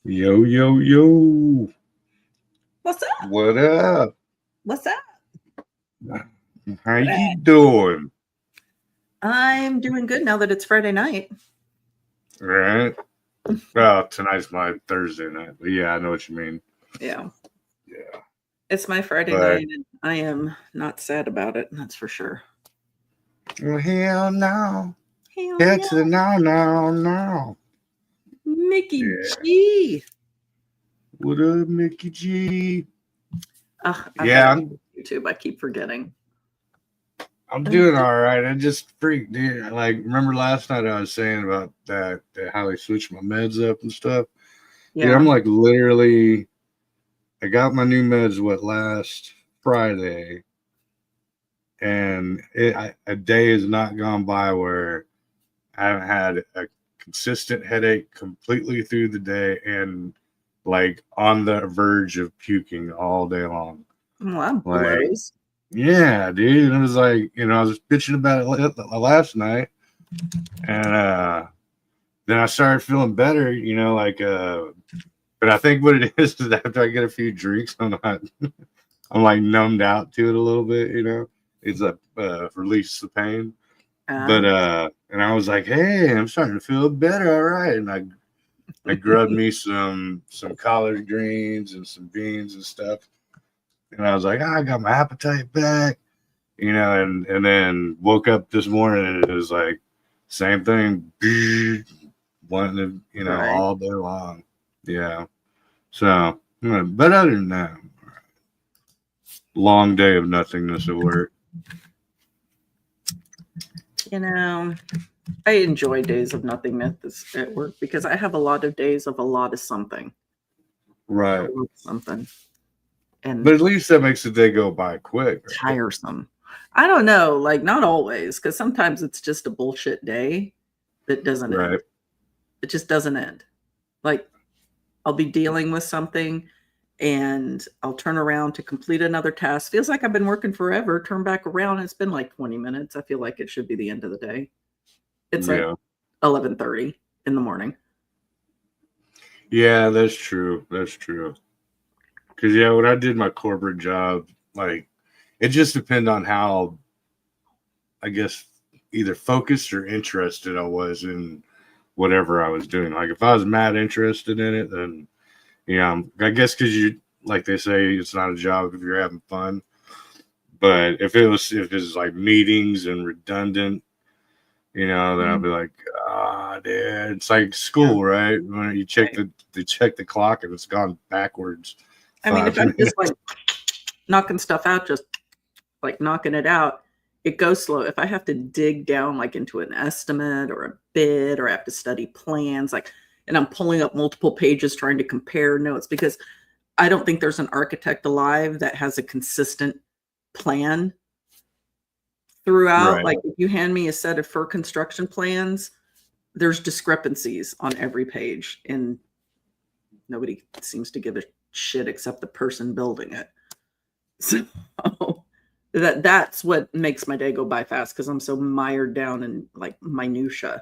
Yo, yo, yo. What's up? What up? What's up? How What you up? doing? I'm doing good now that it's Friday night. Right? Well, tonight's my Thursday night. But yeah, I know what you mean. Yeah, Yeah. it's my Friday But night, and I am not sad about it. That's for sure. well, hell no. Hell Hell no, to the no, no, no. Mickey Yeah. G. What up, Mickey G? Ugh, I Yeah, gotta I'm YouTube. I keep forgetting. I'm doing all right. I just freaked, dude. Like, remember last night I was saying about that how they switched my meds up and stuff? Dude, I'm Yeah. like literally I got my new meds last Friday, and a day has not gone by where I haven't had a consistent headache completely through the day and like on the verge of puking all day long. Well, that Like, blows. yeah, dude. And it was like, I was bitching about it last night, and then I started feeling better, but I think what it is after I get a few drinks, I'm like numbed out to it a little bit. It's a release the pain. But Uh, and I was like, hey, I'm starting to feel better, all right. And I grubbed me some collard greens and some beans and stuff. And I was like, I got my appetite back, and then woke up this morning and it was like same thing, wanting to, right. all day long. Yeah. So, but other than that, long day of nothingness at work. You know, I enjoy days of nothingness at work because I have a lot of days of a lot of something. A Right. lot of something. But And at least that makes the day go by quick, right? tiresome. I don't know, like not always, because sometimes it's just a bullshit day that doesn't end. Right. It just doesn't end. Like I'll be dealing with something and I'll turn around to complete another task. Feels like I've been working forever, turn back around, and it's been like 20 minutes. I feel like it should be the end of the day. It's like Yeah. 11:30 in the morning. Yeah, that's true. That's true. Because, yeah, when I did my corporate job, like, it just depended on how, I guess, either focused or interested I was in whatever I was doing. Like, if I was mad interested in it, then, I guess because like they say, it's not a job if you're having fun. But if it's like meetings and redundant, then I'll Mhm. be like, ah, dude, it's like Yeah, school, right? When you check the clock and it's gone backwards I mean, if five I'm just like minutes. knocking stuff out, just like knocking it out, it goes slow. If I have to dig down like into an estimate or a bid or I have to study plans, like, and I'm pulling up multiple pages trying to compare notes because I don't think there's an architect alive that has a consistent plan throughout. Right. Like if you hand me a set of for construction plans, there's discrepancies on every page and nobody seems to give a shit except the person building it. So that's what makes my day go by fast because I'm so mired down in like minutia. Like,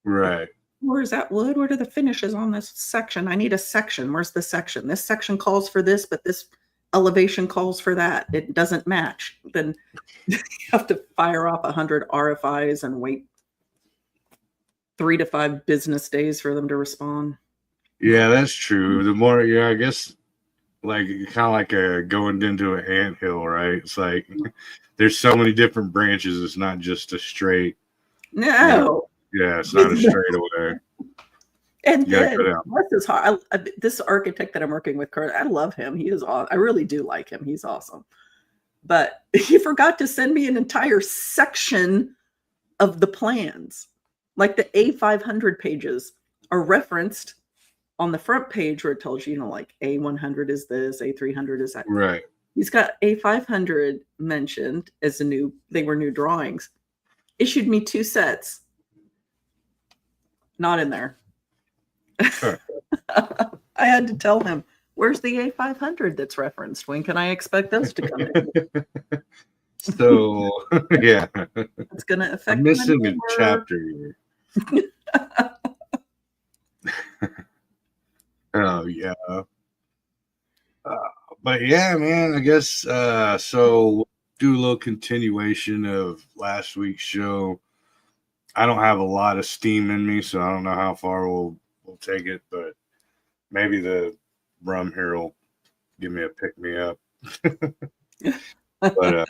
Right. where's that wood? What are the finishes on this section? I need a section. Where's the section? This section calls for this, but this elevation calls for that. It doesn't match. Then you have to fire off 100 RFIs and wait 3 to 5 business days for them to respond. Yeah, that's true. The more, yeah, I guess, like, kind of like going into an anthill, right? It's like there's so many different branches. It's not just a straight, you know, No. yeah, it's not a It's straightaway. And You got to then cut out. bless his heart, this architect that I'm working with, Kurt, I love him. He is I really do like him. He's awesome. But he forgot to send me an entire section of the plans. Like the A500 pages are referenced on the front page where it tells you, like A100 is this, A300 is that. Right. He's got A500 mentioned as they were new drawings. Issued me 2 sets, not in there. Huh. I had to tell him, where's the A500 that's referenced? When can I expect those to come in? So, yeah, It's going to I'm affect my missing a number. chapter here. yeah. Uh, but yeah, man, I guess so we'll do a little continuation of last week's show. I don't have a lot of steam in me, so I don't know how far we'll take it, but maybe the rum here will give me a pick me up. But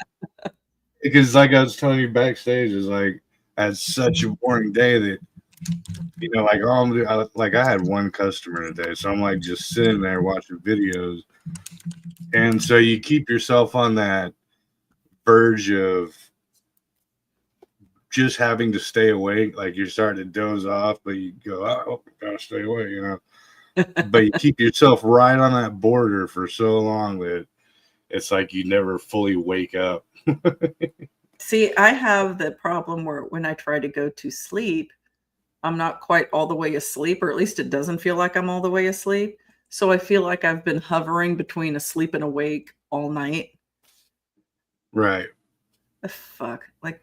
because like I was telling you backstage, is like I had such a boring day that like I had one customer today, so I'm like just sitting there watching videos, and so you keep yourself on that verge of just having to stay awake. Like you're starting to doze off, but you go, oh, gotta stay awake, But you keep yourself right on that border for so long that it's like you never fully wake up. See, I have the problem where when I try to go to sleep, I'm not quite all the way asleep, or at least it doesn't feel like I'm all the way asleep. So I feel like I've been hovering between asleep and awake all night. Right. The fuck? Like,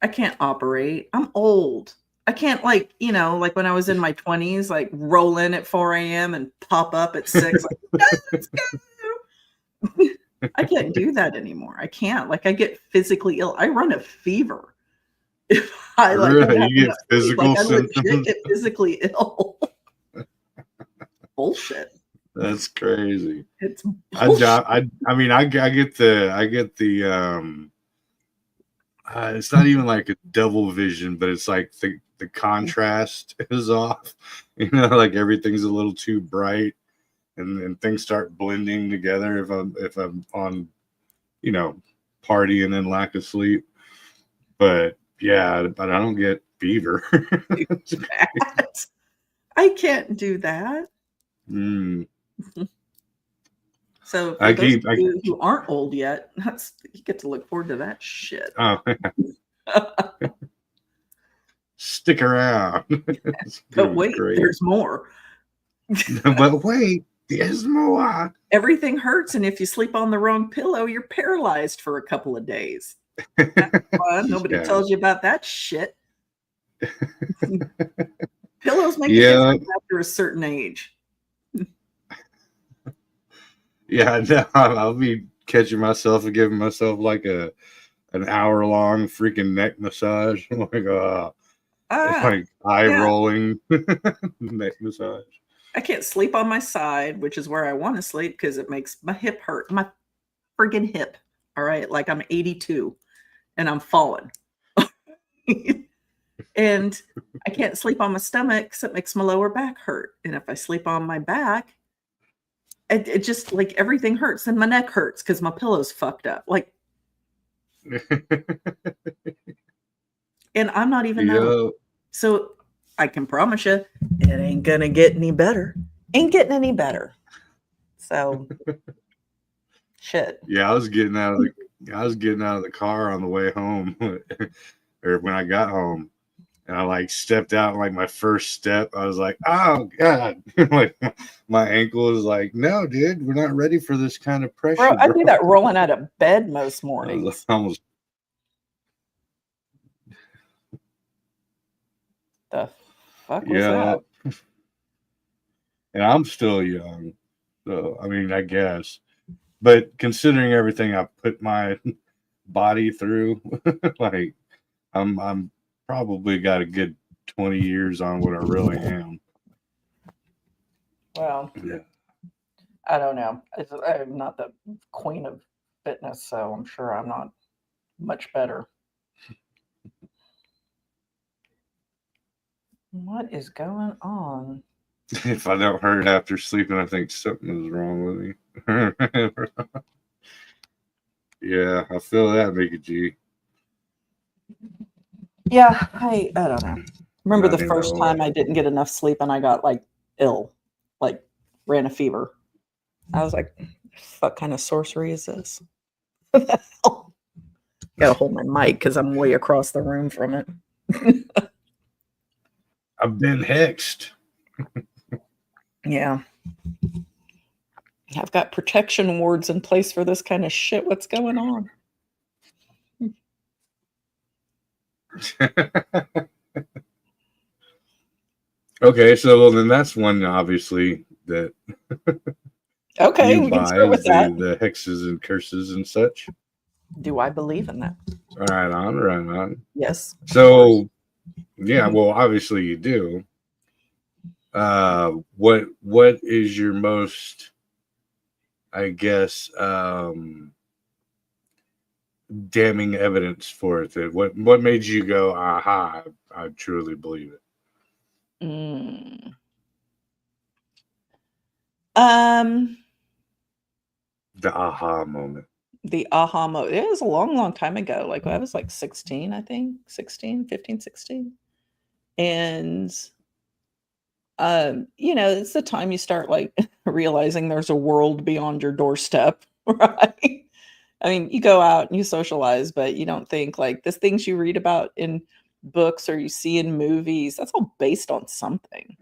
I can't operate. I'm old. I can't like when I was in my 20s, like roll in at 4 a.m. and pop up at 6. Like, let's go. I can't do that anymore. I can't. Like I get physically ill. I run a fever. If I like don't have You get enough sleep. physical Like I legit symptoms. get physically ill. Bullshit. That's crazy. It's I mean I get the it's not even like a double vision, but it's like the contrast is off. Like everything's a little too bright, and things start blending together if I'm on, partying and lack of sleep. But yeah, but I don't get fever. I can't do that. Mm. So for those of you who aren't old yet, you get to look forward to that shit. Oh, stick around. But wait, there's more. But wait, there's more. Everything hurts, and if you sleep on the wrong pillow, you're paralyzed for a couple of days. That's fun. Nobody tells you about that shit. Pillows make a difference after a certain age. Yeah, no, I'll be catching myself and giving myself like an hour-long freaking neck massage. Like like eye rolling neck massage. I can't sleep on my side, which is where I want to sleep because it makes my hip hurt. My friggin' hip. All right. Like I'm 82 and I'm falling. And I can't sleep on my stomach because it makes my lower back hurt. And if I sleep on my back, it just like everything hurts and my neck hurts because my pillow's fucked up. Like, and I'm not even that. So I can promise you it ain't gonna get any better. Ain't getting any better. So shit. Yeah, I was getting out of the car on the way home or when I got home. And I like stepped out, like my first step, I was like, oh God. Like my ankle is like, no, dude, we're not ready for this kind of pressure. Bro, I do that rolling out of bed most mornings. The fuck was that? And I'm still young. So I mean, I guess. But considering everything I put my body through, like I'm probably got a good 20 years on what I really am. Well, yeah. I don't know. I'm not the queen of fitness, so I'm sure I'm not much better. What is going on? If I don't hurt after sleeping, I think something is wrong with me. Yeah, I feel that, Mickey G. Yeah, I don't know. Remember the first time I didn't get enough sleep and I got like ill, like ran a fever. I was like, what kind of sorcery is this? What the hell? Gotta hold my mic because I'm way across the room from it. I've been hexed. Yeah. I've got protection wards in place for this kind of shit. What's going on? Okay, so then that's one obviously that Okay, you we can buy start with is that. the hexes and curses and such. Do I believe in that? Right on, right on. Yes. So yeah, well, obviously you do. What is your most, I guess, damning evidence for it? That what made you go, aha, I truly believe it. Mm. Um, The aha moment. the aha moment. It was a long, long time ago. Like I was like 16, I think, 16, 15, 16. And it's the time you start like realizing there's a world beyond your doorstep, right? I mean, you go out and you socialize, but you don't think like the things you read about in books or you see in movies, that's all based on something,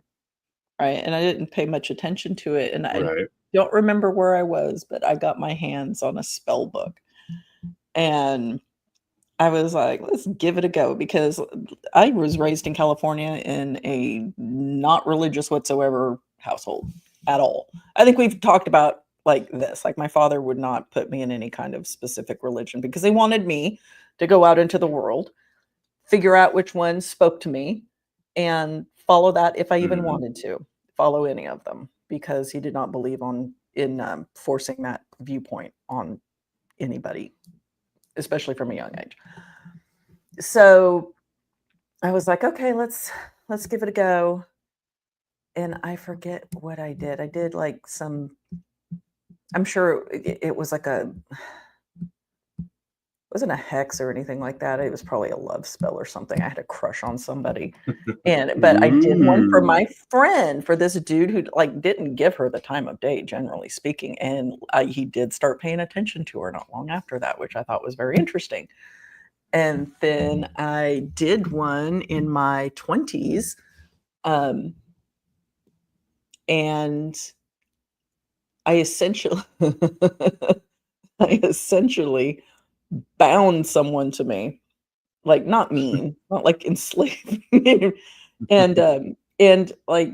right? And I didn't pay much attention to it. And I Right. don't remember where I was, but I got my hands on a spell book. And I was like, let's give it a go because I was raised in California in a not religious whatsoever household at all. I think we've talked about like this. Like my father would not put me in any kind of specific religion because they wanted me to go out into the world, figure out which ones spoke to me, and follow that if I even Mhm. wanted to follow any of them because he did not believe in forcing that viewpoint on anybody, especially from a young age. So I was like, okay, let's give it a go. And I forget what I did. I did like some. I'm sure it was like a. It wasn't a hex or anything like that. It was probably a love spell or something. I had a crush on somebody, but I did one for Ooh. my friend for this dude who like didn't give her the time of day, generally speaking, and he did start paying attention to her not long after that, which I thought was very interesting. And then I did one in my 20s. Um, and I essentially I essentially bound someone to me, like not mean, not like enslaved, and like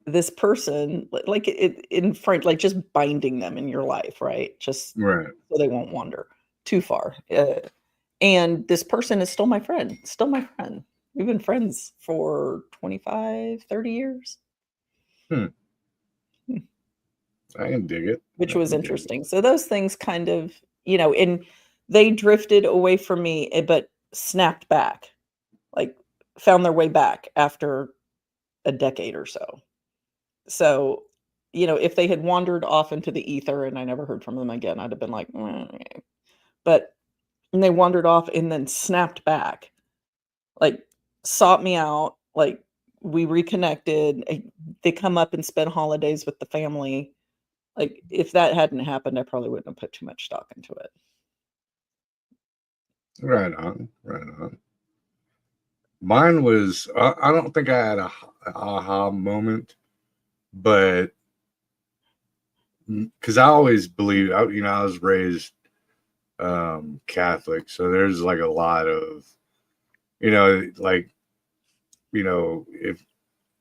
this person, like it in front, like just binding them in your life, right? Just Right. so they won't wander too far. And this person is still my friend, still my friend. We've been friends for 25, 30 years. Hmm. I can dig it. Which I was can dig it. interesting. So those things kind of, and they drifted away from me, but snapped back, like found their way back after a decade or so. So, if they had wandered off into the ether and I never heard from them again, I'd have been like, "Mm." But and they wandered off and then snapped back, like sought me out, like we reconnected. They come up and spend holidays with the family. Like if that hadn't happened, I probably wouldn't have put too much stock into it. Right on. Right on. Mine was, I don't think I had a aha moment, but because I always believe, I was raised Catholic, so there's like a lot of, like,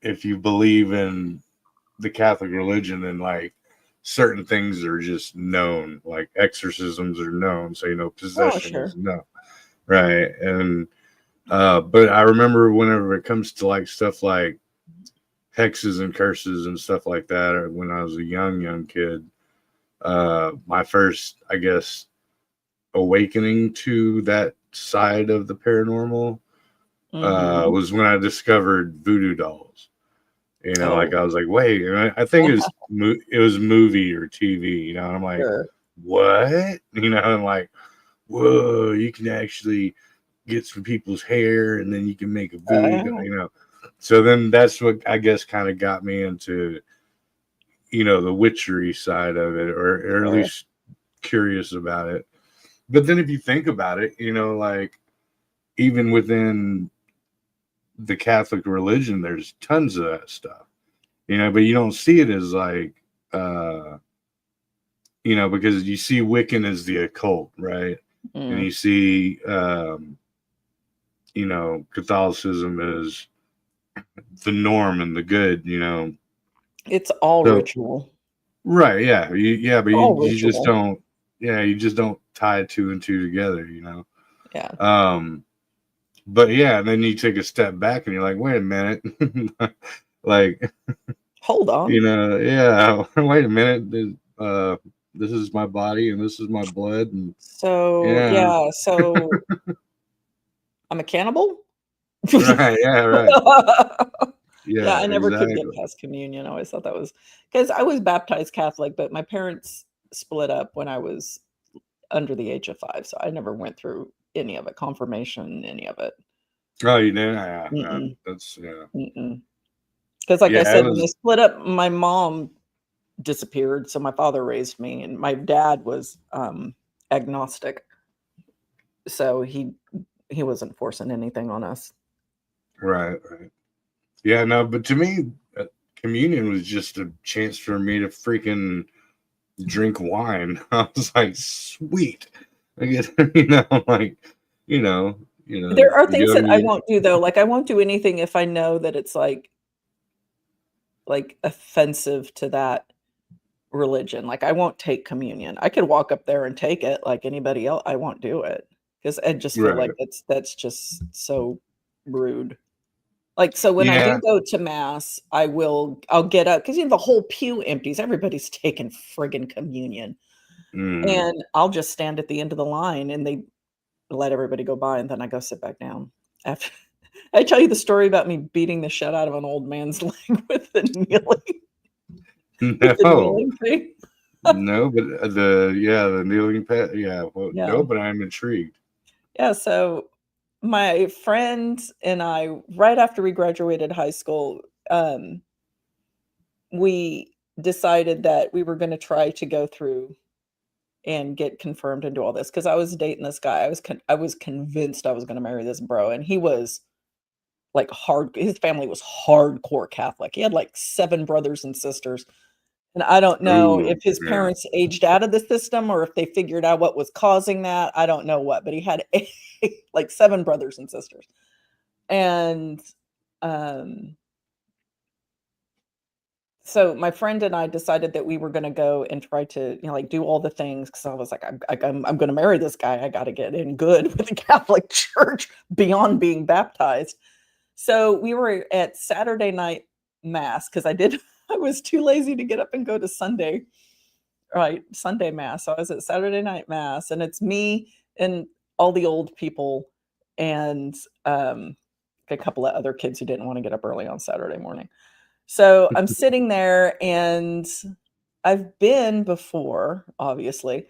if you believe in the Catholic religion, then like certain things are just known, like exorcisms are known, so Oh, possession is sure. known, right? And but I remember whenever it comes to like stuff like hexes and curses and stuff like that, or when I was a young kid, my first, I guess, awakening to that side of the paranormal Mhm. was when I discovered voodoo dolls. Like Oh, I was like, wait, and I think it was movie or TV, and I'm like, sure. what? And like, whoa, you can actually get some people's hair and then you can make a voodoo doll. So then that's what I guess kind of got me into, the witchery side of it, or at Sure. least curious about it. But then if you think about it, like even within the Catholic religion, there's tons of that stuff, but you don't see it as like, uh, because you see Wiccan as the occult, right? And Mm. you see, Catholicism as the norm and the good, It's all So ritual. right, yeah, but All you just ritual. don't, yeah, you just don't tie two and two together, you know. Yeah. But yeah, and then you take a step back and you're like, wait a minute, like, Hold you on. know, yeah, wait a minute, this is my body and this is my blood, and So yeah, yeah, so I'm a cannibal. right, yeah, right, Yeah, yeah, I never could get exactly, past communion. I always thought that was because I was baptized Catholic, but my parents split up when I was under the age of 5, so I never went through any of it, confirmation, any of it. oh, you did, yeah, Mm-mm, that's yeah, mm-mm. Because like I yeah, it said, when they was split up, my mom disappeared, so my father raised me, and my dad was, agnostic, so he wasn't forcing anything on us. right, right, yeah, no, but to me, communion was just a chance for me to freaking drink wine. I was like, sweet. I get, like, you know, There are you things go to that I the, won't do, though, like, I won't do anything if I know that it's, offensive to that religion, like, I won't take communion. I could walk up there and take it like anybody else. I won't do it because I just feel like right. that's just so rude. Like, so when I do Yeah. go to mass, I'll get up because the whole pew empties, everybody's taking friggin' communion, Mm. and I'll just stand at the end of the line, and they let everybody go by, and then I go sit back down. After I tell you the story about me beating the shit out of an old man's leg with the No, kneeling thing. no, but the kneeling pet. Yeah. Well, Yeah. no, but I'm intrigued. Yeah, so my friend and I, right after we graduated high school, we decided that we were gonna try to go through and get confirmed and do all this because I was dating this guy. I was convinced I was gonna marry this bro, and he was, like, his family was hardcore Catholic. He had, like, 7 brothers and sisters, and I don't know Ooh, if his yeah. parents aged out of the system or if they figured out what was causing that, I don't know what, but he had like, 7 brothers and sisters. And, um, so my friend and I decided that we were gonna go and try to, do all the things because I was like, I'm gonna marry this guy. I gotta get in good with the Catholic Church beyond being baptized. So we were at Saturday night mass because I was too lazy to get up and go to Sunday, right? Sunday mass. So I was at Saturday night mass, and it's me and all the old people and a couple of other kids who didn't want to get up early on Saturday morning. So I'm sitting there and I've been before, obviously.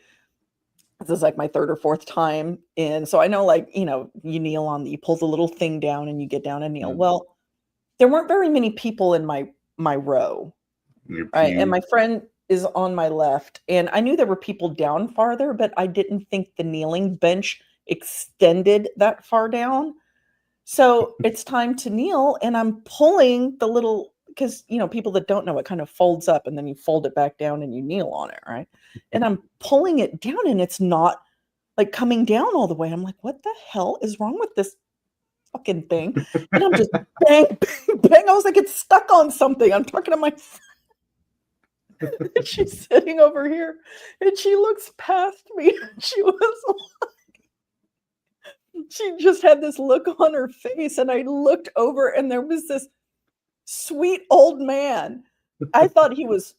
This is like my third or fourth time in. So I know, like, you kneel you pull the little thing down and you get down and kneel. Mm. Well, there weren't very many people in my row, Your right? And pew. my friend is on my left. And I knew there were people down farther, but I didn't think the kneeling bench extended that far down. So it's time to kneel, and I'm pulling the little because people that don't know it kind of folds up and then you fold it back down and you kneel on it, right? And I'm pulling it down and it's not like coming down all the way. I'm like, what the hell is wrong with this fucking thing? And I'm just bang, bang, bang. I was like, it's stuck on something. I'm talking to my friend. She's sitting over here and she looks past me. She just had this look on her face, and I looked over and there was this sweet old man. I thought he was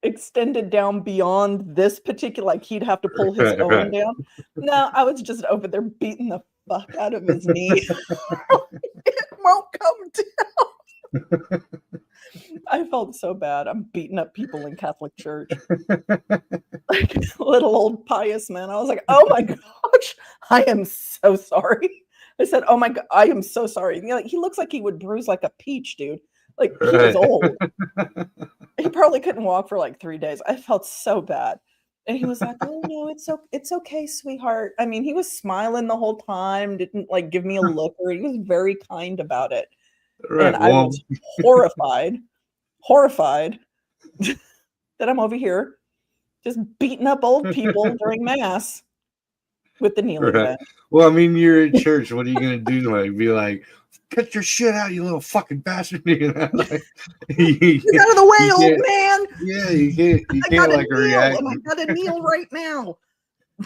extended down beyond this particular like, he'd have to pull his Right, own right. down. No, I was just over there beating the fuck out of his knee. It won't come down. I felt so bad. I'm beating up people in Catholic church. Like, little old pious man. I was like, "Oh my gosh, I am so sorry." I said, "Oh my god, I am so sorry." Like, he looks like he would bruise like a peach, dude. Like, he was Right. old. He probably couldn't walk for, like, 3 days. I felt so bad. And he was like, "Oh, no, it's okay, sweetheart." I mean, he was smiling the whole time, didn't, like, give me a look, or he was very kind about it. And Right. I Well, was horrified that I'm over here just beating up old people during mass with the kneeling right. bench. Well, I mean, you're at church. What are you gonna do? Like, be like, cut your shit out, you little fucking bastard. You know, like, Get out of the way, old man. Yeah, you I can't gotta like kneel, react. and I gotta kneel right now.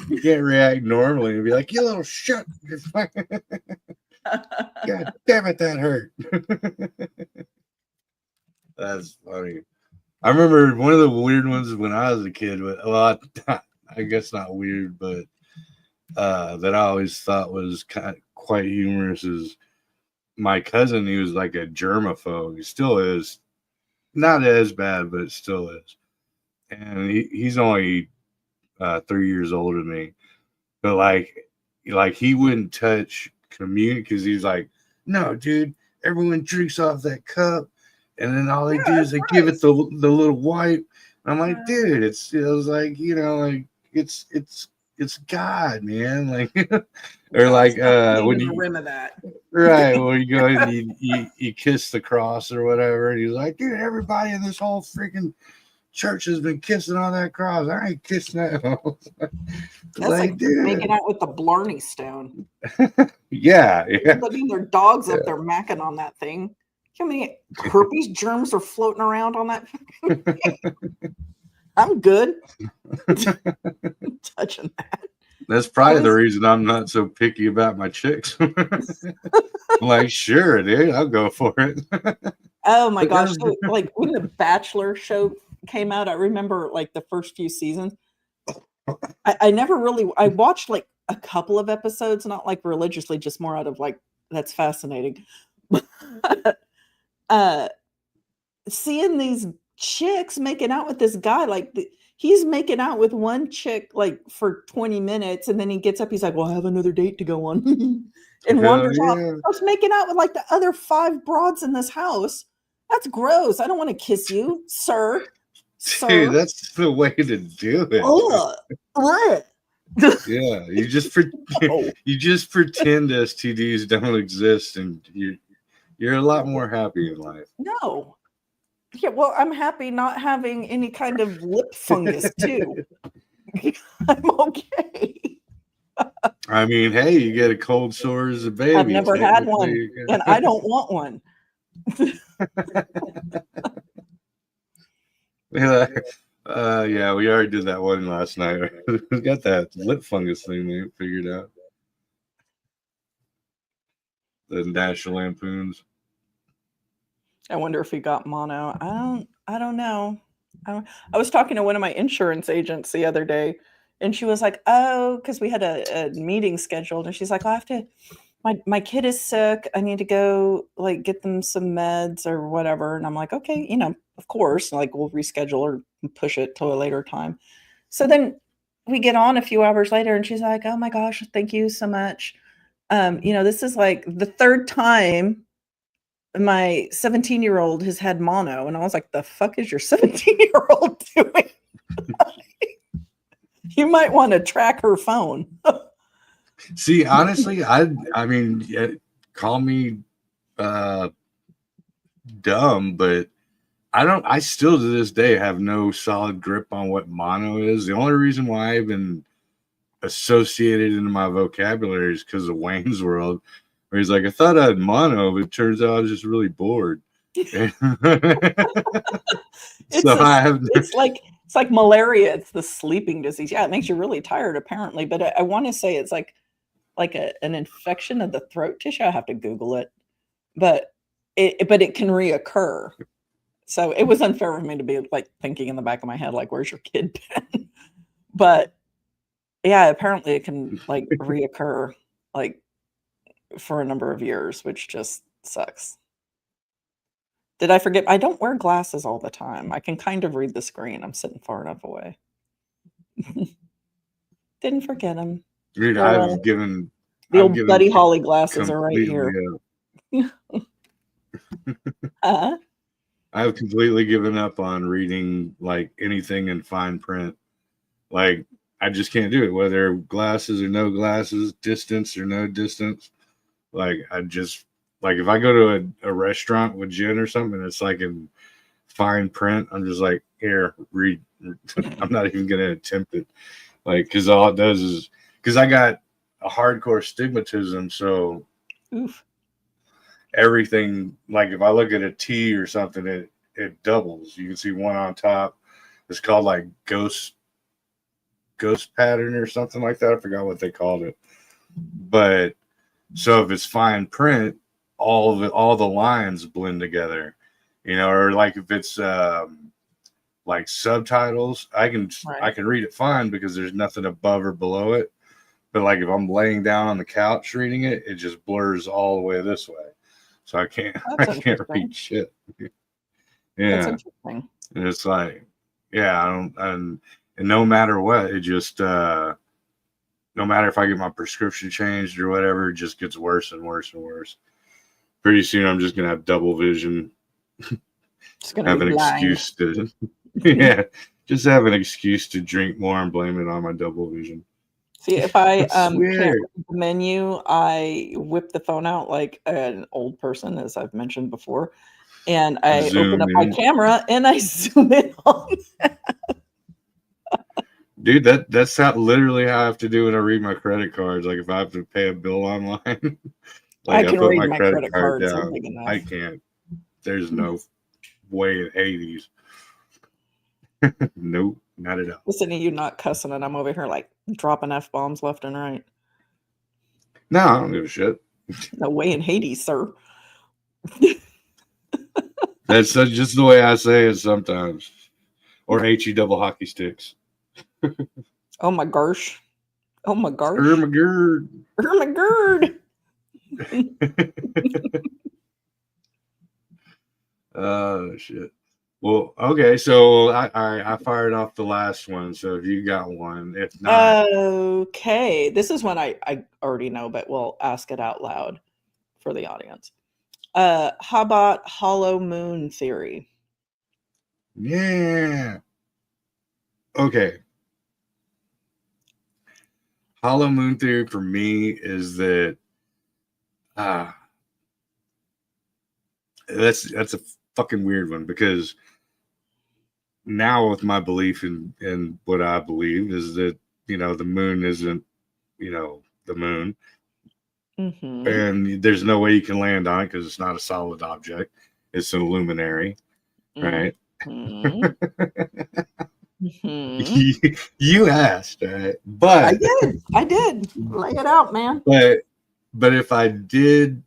You can't react normally and be like, you little shit. God damn it, that hurt. That's funny. I remember one of the weird ones when I was a kid. Well, I guess not weird, but that I always thought was quite humorous is my cousin. He was like a germaphobe. He still is. Not as bad, but it still is. And he's only 3 years older than me. But like he wouldn't touch communion because he's like, no, dude, everyone drinks off that cup, and then all they do is they give it the little wipe. And I'm like, dude, it was like, you know, like it's God, man. Like, or like when you rim of that. Right, when you go and you kiss the cross or whatever, and he's like, dude, everybody in this whole freaking church has been kissing on that cross. I ain't kissing that. That's like making out with the Blarney Stone. Yeah. Putting their dogs up there macking on that thing. How many herpes germs are floating around on that? I'm good. Touching that. That's probably the reason I'm not so picky about my chicks. I'm like, sure, dude, I'll go for it. Oh my gosh. So, like when the Bachelor show came out, I remember like the first few seasons. I never really, I watched like a couple of episodes, not like religiously, just more out of like, that's fascinating. Seeing these chicks making out with this guy, like he's making out with one chick like for 20 minutes, and then he gets up, he's like, well, I have another date to go on. And wanders off. I was making out with like the other 5 broads in this house. That's gross. I don't want to kiss you, sir. Dude, that's the way to do it. Yeah, you just pretend STDs don't exist, and you're a lot more happy in life. No. Yeah, well, I'm happy not having any kind of lip fungus too. I'm okay. I mean, hey, you get a cold sore as a baby. I've never had one, and I don't want one. Yeah, we already did that one last night. We got that lip fungus thing they figured out. The National Lampoons. I wonder if he got mono. I don't know. I was talking to one of my insurance agents the other day, and she was like, oh, because we had a meeting scheduled, and she's like, I have to, my kid is sick. I need to go like get them some meds or whatever. And I'm like, okay, you know, of course, like we'll reschedule or push it to a later time. So then we get on a few hours later, and she's like, oh my gosh, thank you so much. You know, this is like the 3rd time my 17-year-old has had mono. And I was like, the fuck is your 17-year-old doing? You might want to track her phone. See, honestly, I mean, call me dumb, but I still to this day have no solid grip on what mono is. The only reason why I've been associated into my vocabulary is because of Wayne's World, where he's like, I thought I had mono, but it turns out I was just really bored. It's like malaria. It's the sleeping disease. Yeah, it makes you really tired, apparently. But I want to say it's like an infection of the throat tissue. I have to Google it, but it can reoccur. So it was unfair for me to be like thinking in the back of my head, like, where's your kid been? But yeah, apparently it can like reoccur like for a number of years, which just sucks. Did I forget? I don't wear glasses all the time. I can kind of read the screen. I'm sitting far enough away. Didn't forget them. Dude, I've given the old Buddy Holly glasses are right here. I've completely given up on reading like anything in fine print. Like I just can't do it, whether glasses or no glasses, distance or no distance. Like I just like if I go to a restaurant with Jen or something, it's like in fine print. I'm just like, here, read. I'm not even gonna attempt it. Like, because all it does is because I got a hardcore stigmatism, so oof. everything, like if I look at a T or something, it doubles. You can see one on top. It's called like ghost pattern or something like that. I forgot what they called it. But so if it's fine print, all the lines blend together, or like if it's like subtitles, I can read it fine because there's nothing above or below it. But like if I'm laying down on the couch reading it, it just blurs all the way this way. So I can't read shit. That's Yeah. interesting. And it's like, yeah, I don't, and no matter what, it just no matter if I get my prescription changed or whatever, it just gets worse and worse and worse. Pretty soon I'm just gonna have double vision. Just gonna have be an blind. excuse to yeah, just have an excuse to drink more and blame it on my double vision. See, if I can't read the menu, I whip the phone out like an old person, as I've mentioned before, and I open up my camera and I zoom in on that. Dude, that's how literally how I have to do when I read my credit cards. Like if I have to pay a bill online, like I can put read my credit card cards. down. I can't. There's no way in Hades. Nope, not at all. Listen to you not cussing, and I'm over here like dropping F-bombs left and right. No, I don't give a shit. No way in Hades, sir. That's just the way I say it sometimes. Or HE double hockey sticks. Oh my gosh. Oh my gosh. Ermagerd. Oh shit. Well, okay, so I fired off the last one. So if you got one, if not, okay, this is one I already know, but we'll ask it out loud for the audience. How about hollow moon theory? Yeah. Okay. Hollow moon theory for me is that that's a fucking weird one, because now with my belief in what I believe is that the moon isn't the moon, and there's no way you can land on it because it's not a solid object. It's an luminary, right? You asked, right? But I did. Lay it out, man. But if I did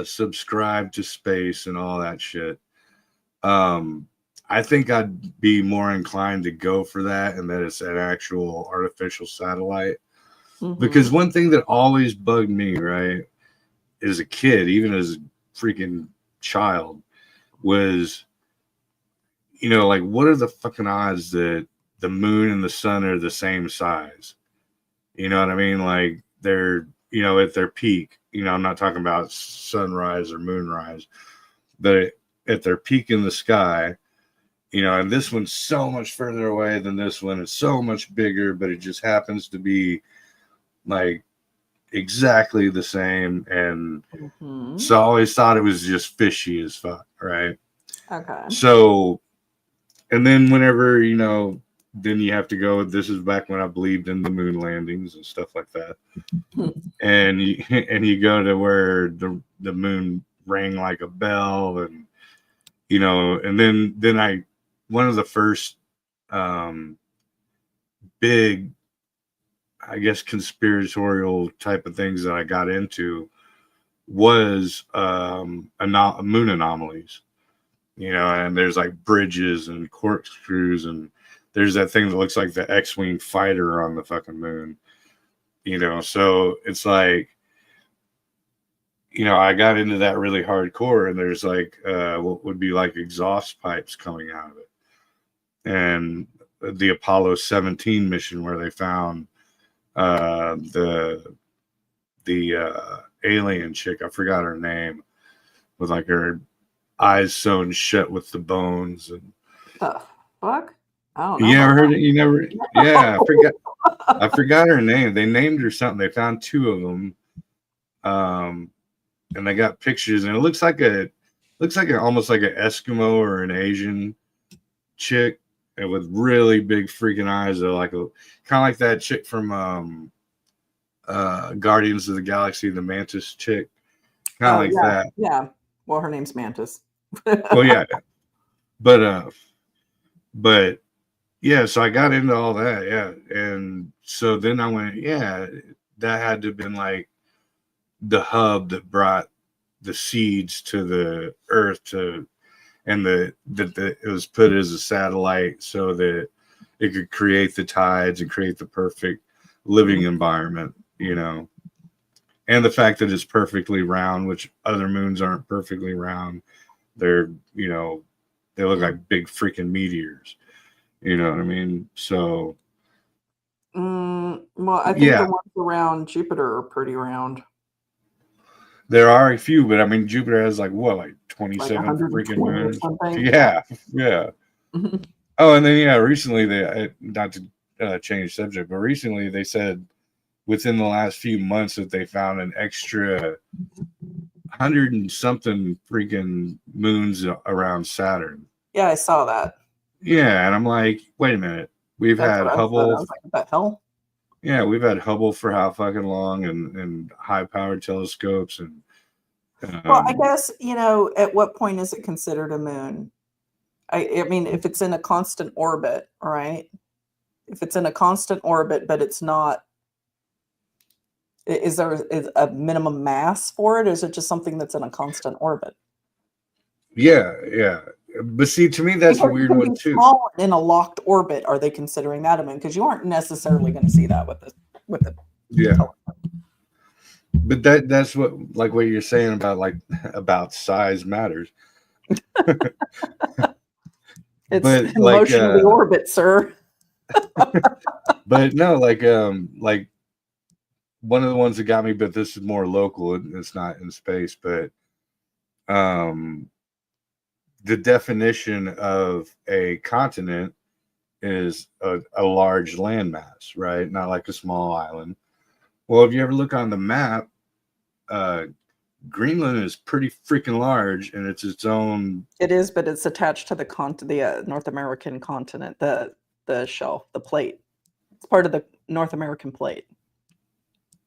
subscribe to space and all that shit, I think I'd be more inclined to go for that, and that it's an actual artificial satellite. Because one thing that always bugged me, right, as a kid, even as a freaking child, was, like, what are the fucking odds that the moon and the sun are the same size? You know what I mean? Like, they're, at their peak, I'm not talking about sunrise or moonrise, but at their peak in the sky, and this one's so much further away than this one. It's so much bigger, but it just happens to be like exactly the same. And so I always thought it was just fishy as fuck, right? Okay. So, and then whenever, then you have to go, this is back when I believed in the moon landings and stuff like that. and you go to where the moon rang like a bell, and and then one of the first big, I guess, conspiratorial type of things that I got into was moon anomalies, and there's like bridges and corkscrews, and there's that thing that looks like the X-Wing fighter on the fucking moon, so it's like, I got into that really hardcore, and there's like what would be like exhaust pipes coming out of it. And the Apollo 17 mission where they found the alien chick, I forgot her name, with like her eyes sewn shut with the bones. And the fuck? I don't know. You never heard it? You never? Yeah, I forgot her name. They named her something. They found two of them, and they got pictures, and it looks like almost like an Eskimo or an Asian chick, and with really big freaking eyes, like kind of like that chick from Guardians of the Galaxy, the Mantis chick. kind of Oh like yeah, that. yeah. Well, her name's Mantis. Well, yeah, but but yeah. So I got into all that, yeah, and so then I went, yeah, that had to have been like the hub that brought the seeds to the earth to, and it was put as a satellite so that it could create the tides and create the perfect living environment, you know. And the fact that it's perfectly round, which other moons aren't perfectly round. They're, you know, they look like big freaking meteors. You know what I mean? So Well, I think the yeah, ones around Jupiter are pretty round, there are a few, but I mean Jupiter has like what, like like 27 freaking 120 or moons. something. Yeah, yeah. Oh, and then yeah, recently not to change subject, but recently they said within the last few months that they found an extra 100 and something freaking moons around Saturn. Yeah, I saw that. Yeah, and I'm like, wait a minute. We've That's had what I said. I Hubble. was like, what the hell? Yeah, we've had Hubble for how fucking long, and high powered telescopes, and Well, I um, guess, at what point is it considered a moon? I mean, if it's in a constant orbit, right? If it's in a constant orbit, but it's not, is there a minimum mass for it? Or is it just something that's in a constant orbit? yeah, yeah. But see, to me, that's a Because it weird can one be too. small in a locked orbit. Are they considering that a moon? Because you aren't necessarily going to see that with the Yeah, telescope. but that's what, like what you're saying about like about size matters. It's But the motion of the orbit, sir. but no, like one of the ones that got me, but this is more local. It's not in space, but um, the definition of a continent is a large landmass, right? Not like a small island. Well, if you ever look on the map, uh, Greenland is pretty freaking large, and it's its own. It is, but it's attached to the North American continent, the shelf, the plate. It's part of the North American plate.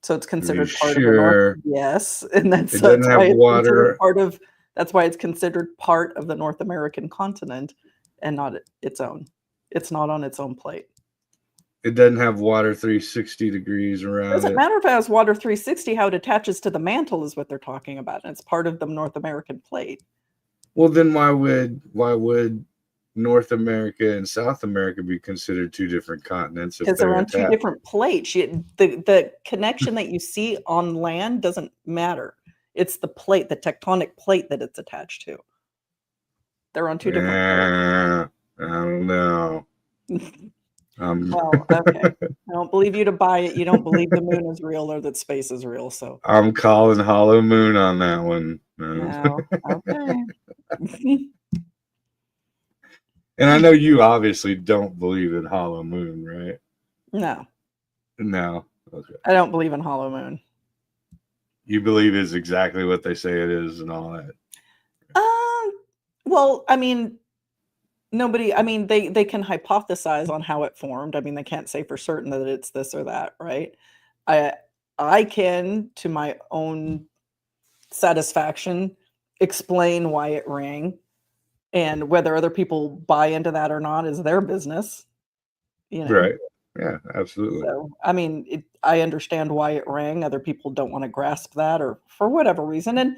So it's Are you considered part of the North. sure Yes, and it doesn't that's have why it's considered water? part of. That's why it's considered part of the North American continent and not its own. It's not on its own plate. It doesn't have water 360 degrees It around doesn't it. matter if it has water 360. How it attaches to the mantle is what they're talking about, and it's part of the North American plate. Well, then why would North America and South America be considered two different continents if Because they're they're on two attached? different plates. The connection that you see on land doesn't matter. It's the plate, the tectonic plate that it's attached to. They're on two different I don't know. plates. I'm Well, okay. I don't believe you to buy it. You don't believe the moon is real or that space is real. So, I'm calling Hollow Moon on that one. no. Okay. And I know you obviously don't believe in Hollow Moon, right? No, No. Okay. I don't believe in hollow moon. You believe it's exactly what they say it is and all that. Well, I mean, nobody, I mean, they can hypothesize on how it formed. I mean, they can't say for certain that it's this or that, right? I I can, to my own satisfaction, explain why it rang, and whether other people buy into that or not is their business, you know. Right. Yeah, absolutely. So, I mean, I understand why it rang. Other people don't want to grasp that, or for whatever reason. And,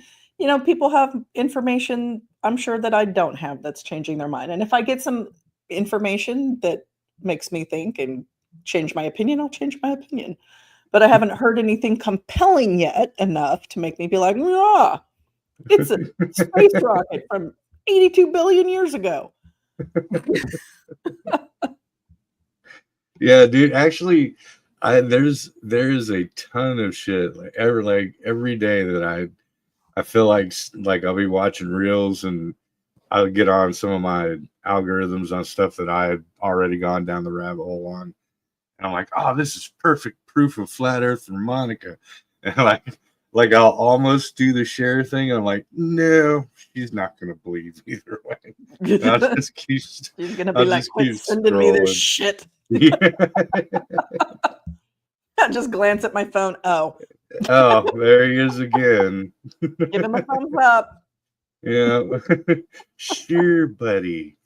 people have information I'm sure that I don't have that's changing their mind. And if I get some information that makes me think and change my opinion, I'll change my opinion. But I haven't heard anything compelling yet enough to make me be like, ah, it's a space rocket from 82 billion years ago. Yeah, dude. Actually, there's a ton of shit every day that I feel like I'll be watching reels and I'll get on some of my algorithms on stuff that I had already gone down the rabbit hole on. And I'm like, oh, this is perfect proof of flat Earth from Monica. And like I'll almost do the share thing. And I'm like, no, she's not gonna believe either way. And I'll just keep She's gonna I'll be like, just quit keep sending me this scrolling. shit. Yeah. I just glance at my phone. Oh, Oh, there he is again. Give him a thumbs up. Yeah. Sure, buddy.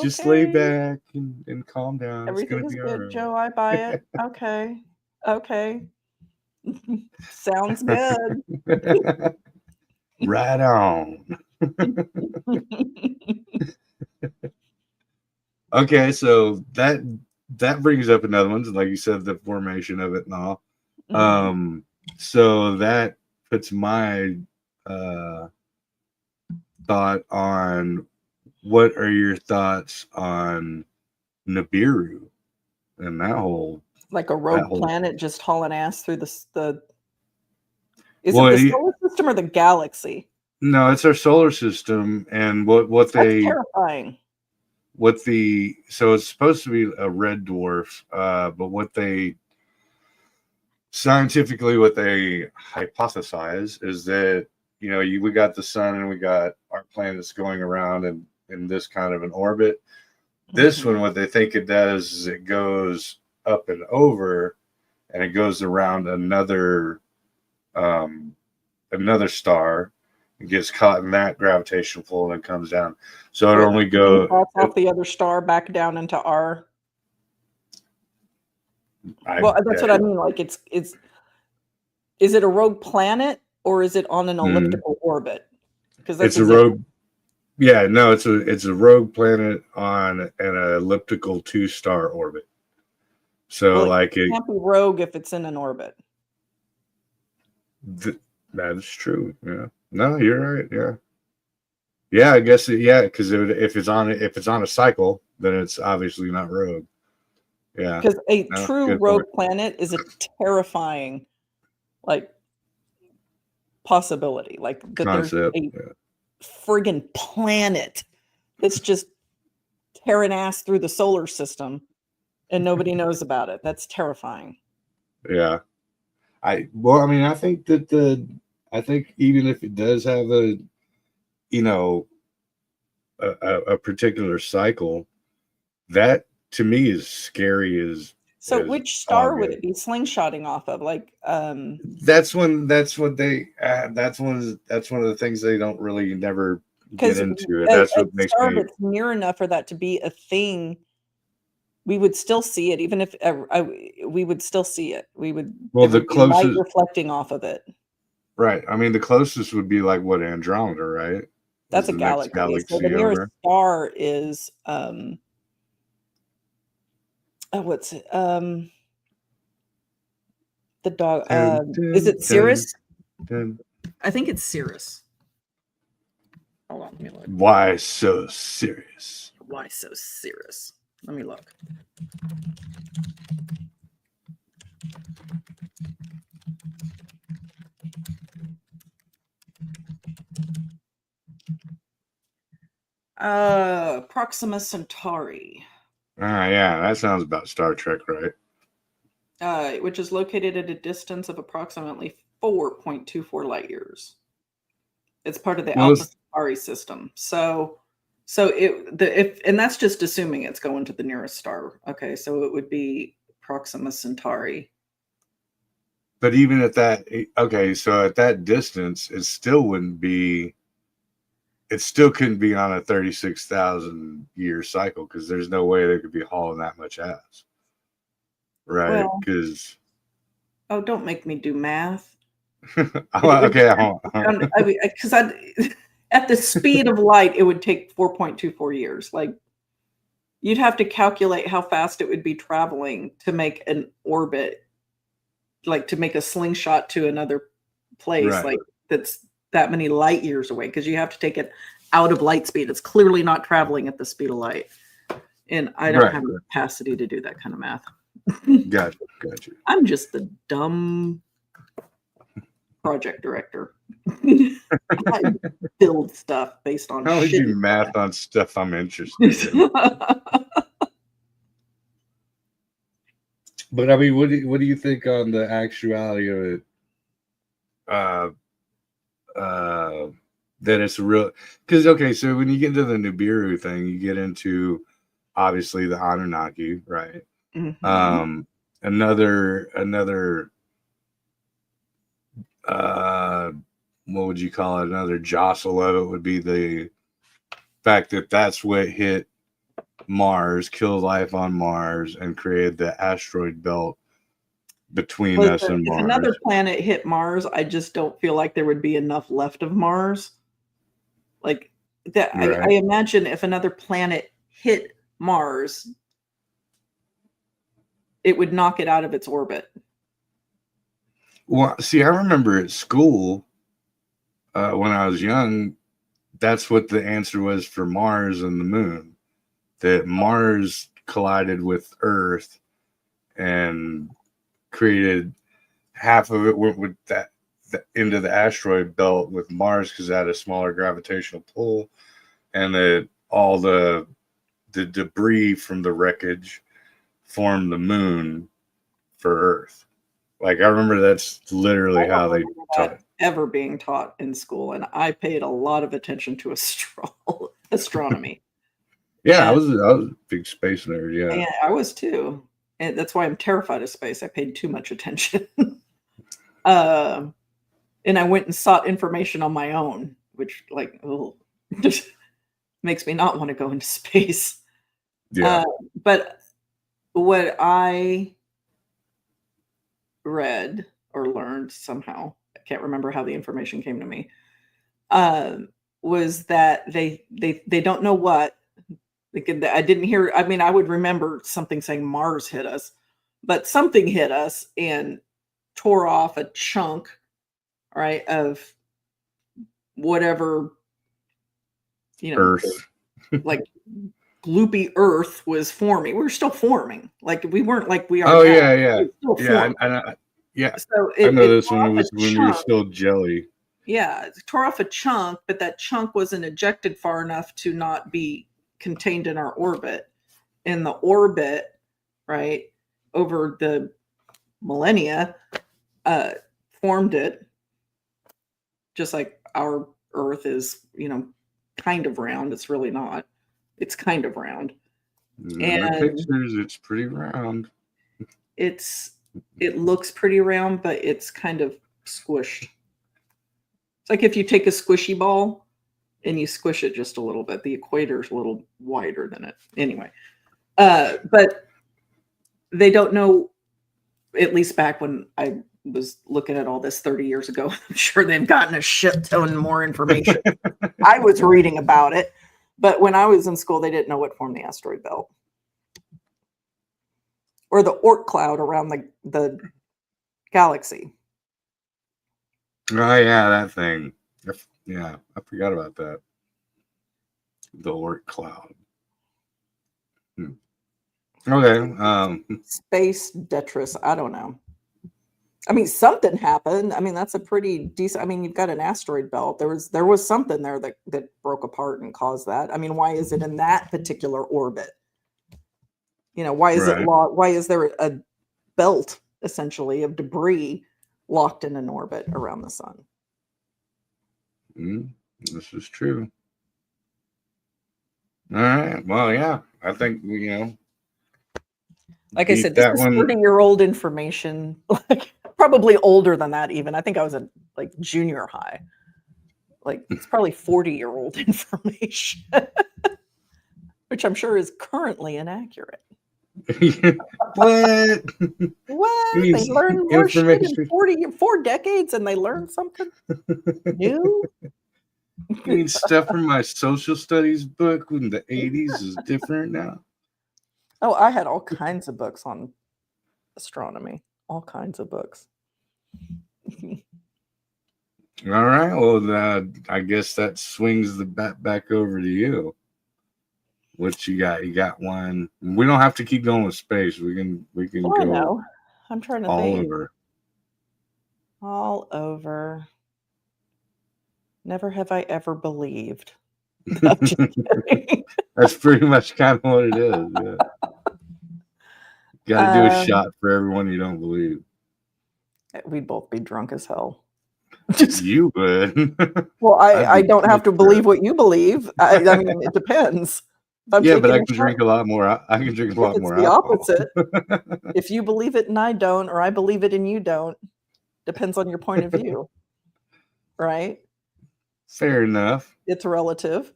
Just lay Okay. back and calm down. It's Everything gonna is be all good, Joe. I buy it. Okay. Okay. Sounds good. right. Right on. Okay, so that brings up another one, like you said, the formation of it and all. Mhm. So that puts my uh thought on what are your thoughts on Nibiru and Like a that rogue whole planet just hauling ass through the is it well the solar system or the galaxy? no, it's our solar system and what That's they terrifying. what the so it's supposed to be a red dwarf, but what they scientifically what they hypothesize is that we got the sun and we got our planets going around in this kind of an orbit. This one, Mhm. what they think it does is it goes up and over, and it goes around um, another star, and gets caught in that gravitational pull and comes down. So it So it only slingshotts off the other star back down into our. I Well, that's what I mean. Like it's is it a rogue planet or is it on an mm, elliptical orbit? Because that's it's a a different. rogue. Yeah, no, it's a rogue planet on an elliptical 2-star orbit. So Well, it like can't be rogue if it's in an orbit. th- that is true. Yeah. No, you're right. Yeah. Yeah, I guess yeah, because if it's on a cycle, then it's obviously not rogue. Yeah. Because a No, true good point. rogue planet is a terrifying, like, possibility. Like that there's Concept. a Yeah. friggin' planet that's just tearing ass through the solar system and nobody knows about it. That's terrifying. Yeah. I mean, I think even if it does have you know, a particular cycle, that to me is scary So as which all star would get. it be slingshotting off of? Like, That's one of the things they don't really never get because into. That's a what makes star me that's near enough for that to be a thing, we would still see it, even if we would still see it. well There the would be light closest reflecting off of it. right. I mean the closest would be like what Andromeda, right? That's Is a the next galaxy. So the galaxy nearest over. star is what's it? The dog. Dun, Is dun, it dun, Cirrus? dun. I think it's Cirrus. Hold on, let me look. Why so serious? Why so Cirrus? Let me look. Proxima Centauri, Ah, yeah, that sounds about Star Trek, right? which is located at a distance of approximately 4.24 light years. It's part of the Alpha Most, Centauri system. So if and that's just assuming it's going to the nearest star. Okay, so it would be Proxima Centauri. but even at that, okay, so at that distance, it still wouldn't be. It still couldn't be on a 36,000 year cycle because there's no way they could be hauling that much ass, right? Well, Because oh, don't make me do math. It would okay, hold on. I mean, because at the speed of light, it would take 4.24 years. Like you'd have to calculate how fast it would be traveling to make an orbit, like to make a slingshot to another place, Right, like that's that many light years away. Because you have to take it out of light speed. It's clearly not traveling at the speed of light, and I don't right. have the capacity to do that kind of math. Gotcha. I'm just the dumb project director. I build stuff based on I only do shitty math on stuff I'm interested in. math. But I mean, what do you think on the actuality of it? Uh, uh, that it's real because okay, so when you get into the Nibiru thing, you get into obviously the Anunnaki, right? Mhm. Um, another what would you call it? Another jostle of it would be the fact that that's what hit Mars, killed life on Mars, and created the asteroid belt between us and If Mars. another planet hit Mars, I just don't feel like there would be enough left of Mars. Like that, Right. I imagine if another planet hit Mars, it would knock it out of its orbit. Well, see, I remember at school when I was young, that's what the answer was for Mars and the moon. That Mars collided with Earth and created half of it went with that into the asteroid belt with Mars because it had a smaller gravitational pull, and that all the debris from the wreckage formed the moon for Earth. Like, I remember that's literally how they taught it. Ever being taught in school, and I paid a lot of attention to astronomy. Yeah, I was a big space nerd. Yeah, and I was too, and that's why I'm terrified of space. I paid too much attention, and I went and sought information on my own, which just makes me not want to go into space. Yeah. But what I read or learned somehow, I can't remember how the information came to me, was that they don't know what. I didn't hear, I mean, I would remember something saying Mars hit us, but something hit us and tore off a chunk, right, of whatever, Earth. Like gloopy Earth was forming. We were still forming. Like, we weren't like we are Oh, now. yeah. Yeah. So I know this one was when we were still jelly. Yeah, it tore off a chunk, but that chunk wasn't ejected far enough to not be contained in our orbit. And the orbit, right, over the millennia, formed it, just like our Earth is, kind of round. It's really not. It's kind of round. In the pictures, it's pretty round. It looks pretty round, but it's kind of squished. It's like if you take a squishy ball and you squish it just a little bit. The equator is a little wider than it. Anyway, but they don't know, at least back when I was looking at all this 30 years ago, I'm sure they've gotten a shit ton more information. I was reading about it, but when I was in school, they didn't know what formed the asteroid belt. Or the Oort cloud around the galaxy. Oh, yeah, that thing. Yeah, I forgot about that. The Oort cloud. Okay. Space detritus. I don't know. I mean, something happened. I mean, that's a pretty decent. I mean, you've got an asteroid belt. There was something there that broke apart and caused that. I mean, why is it in that particular orbit? Why is it locked? Why is there a belt essentially of debris locked in an orbit around the sun? This is true. All right. Well, yeah, I think like I said, this is 30-year-old information. Like, probably older than that even. I think I was in like junior high. Like, it's probably 40-year-old information, which I'm sure is currently inaccurate. What? What? They learned more shit in 4 decades and they learned something new? You mean stuff from my social studies book in the 80s is different now? Oh, I had all kinds of books on astronomy. All kinds of books. All right. Well, I guess that swings the bat back over to you. What you got? You got one. We don't have to keep going with space. We can go. I know. I'm trying to think. Over. All over. Never have I ever believed. I'm just kidding. That's pretty much kind of what it is. Yeah. Got to do a shot for everyone you don't believe. We'd both be drunk as hell. You would. Well, I don't have to believe what you believe. I mean, it depends. Yeah, but I can drink a lot more. I can drink a lot more. It's the opposite. If you believe it and I don't, or I believe it and you don't. Depends on your point of view, right? Fair enough. It's relative.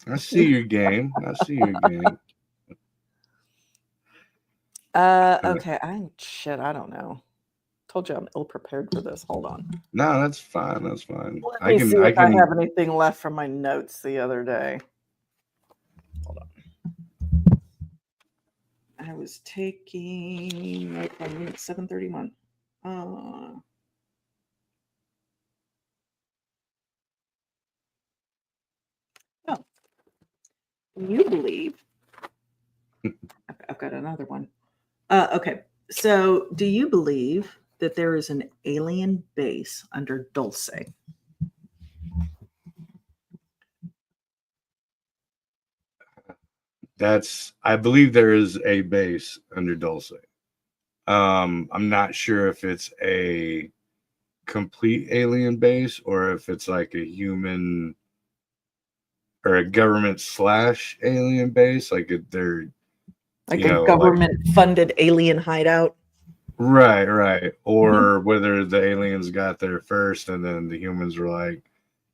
I see your game. I see your game. Okay. I don't know. Told you I'm ill prepared for this. Hold on. No, that's fine. That's fine. Let I me can. see I if I can. have anything left from my notes the other day. Hold on. I was taking note from 7:31. Oh, you believe? I've got another one. Okay. So, do you believe that there is an alien base under Dulce? I believe there is a base under Dulce. I'm not sure if it's a complete alien base or if it's like a human or a government / alien base. Like they're Like you a know like government funded alien hideout? right, or whether the aliens got there first and then the humans were like,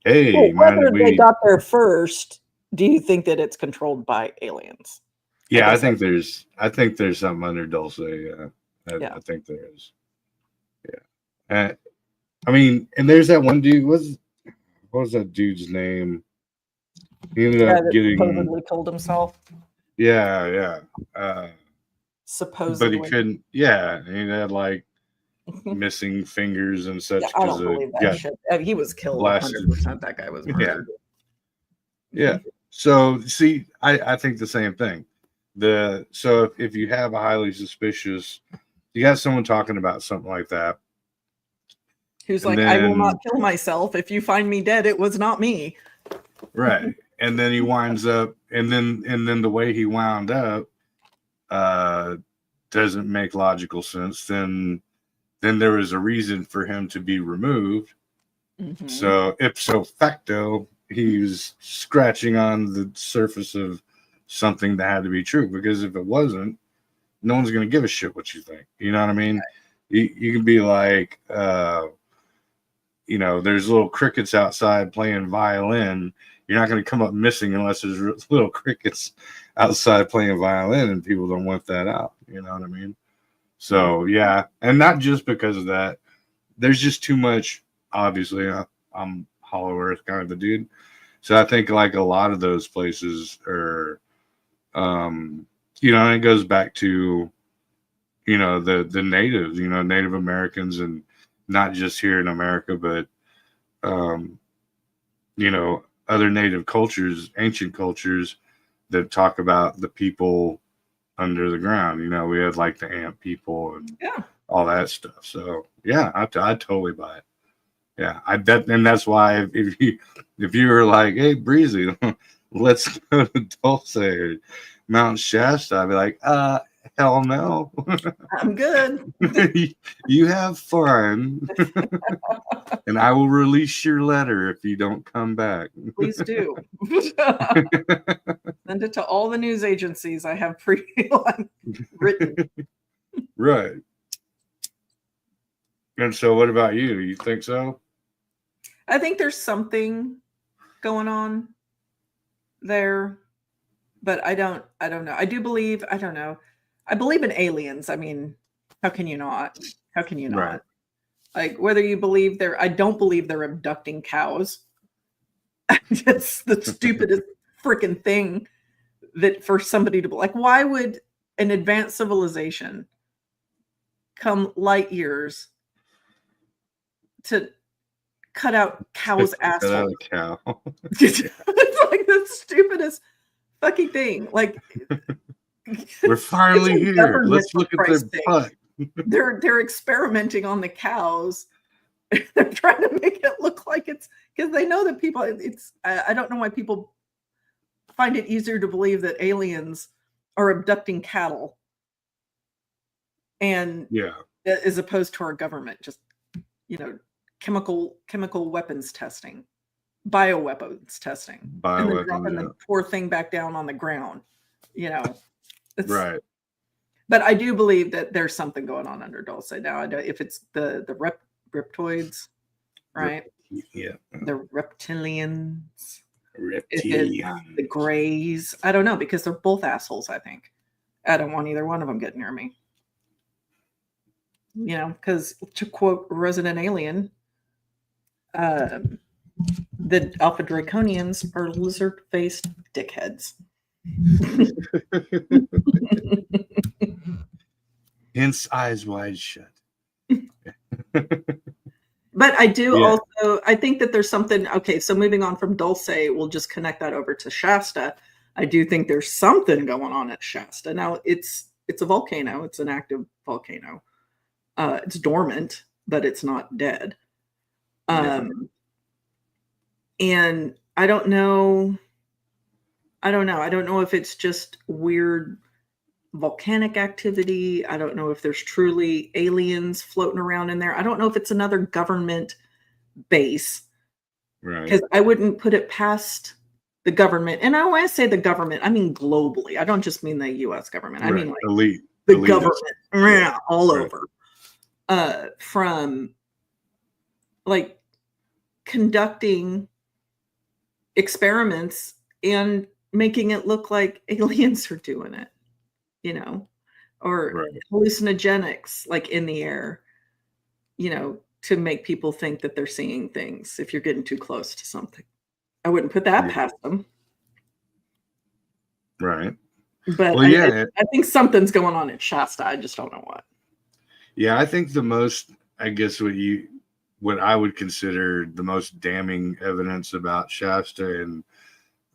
Well, "Hey, mind if whether they we?" got there first, do you think that it's controlled by aliens? Yeah, That's I think there's something under Dulce. Yeah, yeah. I think there is. Yeah, I mean, and there's that one dude. What was that dude's name? He ended Guy up that getting, supposedly killed himself. yeah. But he Supposedly. couldn't. Yeah, he had like missing fingers and Yeah, such I because don't believe that got shit. He was killed blasted. 100%. That guy was Yeah, murdered. yeah. So see, I think the same thing. So if you have a highly suspicious, you got someone talking about something like that, Who's and like, I will not then kill myself. If you find me dead, it was not me. right, and then he winds up, and then the way he wound up, uh, doesn't make logical sense. Then there was a reason for him to be removed. Mm-hmm. So ipso facto, he was scratching on the surface of something that had to be true. Because if it wasn't, no one's going to give a shit what you think. You know what I mean? You can be like, there's little crickets outside playing violin. You're not going to come up missing unless there's little crickets outside playing violin, and people don't want that out. You know what I mean? So yeah, and not just because of that. There's just too much. Obviously, I'm Hollow Earth kind of a dude, so I think like a lot of those places are, and it goes back to, the natives, Native Americans, and not just here in America, but um, other native cultures, ancient cultures that talk about the people under the ground. We had like the ant people and all that stuff. So yeah, I totally buy it. Yeah, and that's why if you were like, hey Breezy, let's go to Dulce or Mount Shasta, I'd be like, hell no. I'm good. You have fun, and I will release your letter if you don't come back. Please do. Send it to all the news agencies I have written. Right. And so, what about you? You think so? I think there's something going on there, but I don't know. I do believe, I don't know. I believe in aliens. I mean, how can you not? How can you not? Right. Like, whether you believe I don't believe they're abducting cows. It's the stupidest freaking thing that for somebody to like, why would an advanced civilization come light years to cut out cows' assholes? Cow. It's like the stupidest fucking thing. Like, we're finally here. Let's look at their butt. They're experimenting on the cows. They're trying to make it look like it's because they know that people. I don't know why people find it easier to believe that aliens are abducting cattle, and as opposed to our government just chemical weapons testing, bioweapons testing, and then dropping the poor thing back down on the ground. It's, right. But I do believe that there's something going on under Dulce now. I don't, if it's the reptoids, right? Yeah. The reptilians. If it's the Reptilian. grays, I don't know, because they're both assholes, I think. I don't want either one of them getting near me. You know, because to quote Resident Alien, the Alpha Draconians are lizard-faced dickheads. Hence, eyes wide shut. But I do Yeah. also, I think that there's something, okay, so moving on from Dulce, we'll just connect that over to Shasta. I do think there's something going on at Shasta. Now, it's a volcano. It's an active volcano. It's dormant, but it's not dead. Yeah. And I don't know. I don't know if it's just weird volcanic activity. I don't know if there's truly aliens floating around in there. I don't know if it's another government base, Right. because I wouldn't put it past the government. And I, when I say the government, I mean globally. I don't just mean the U.S. government. I mean like elite. the elitist. government, all Right. over. From like conducting experiments and making it look like aliens are doing it, you know, or Right. hallucinogenics like in the air, you know, to make people think that they're seeing things if you're getting too close to something. I wouldn't put that Yeah. past them. Right. But Well, yeah. I think something's going on at Shasta. I just don't know what. Yeah, I think the most, I guess, what I would consider the most damning evidence about Shasta and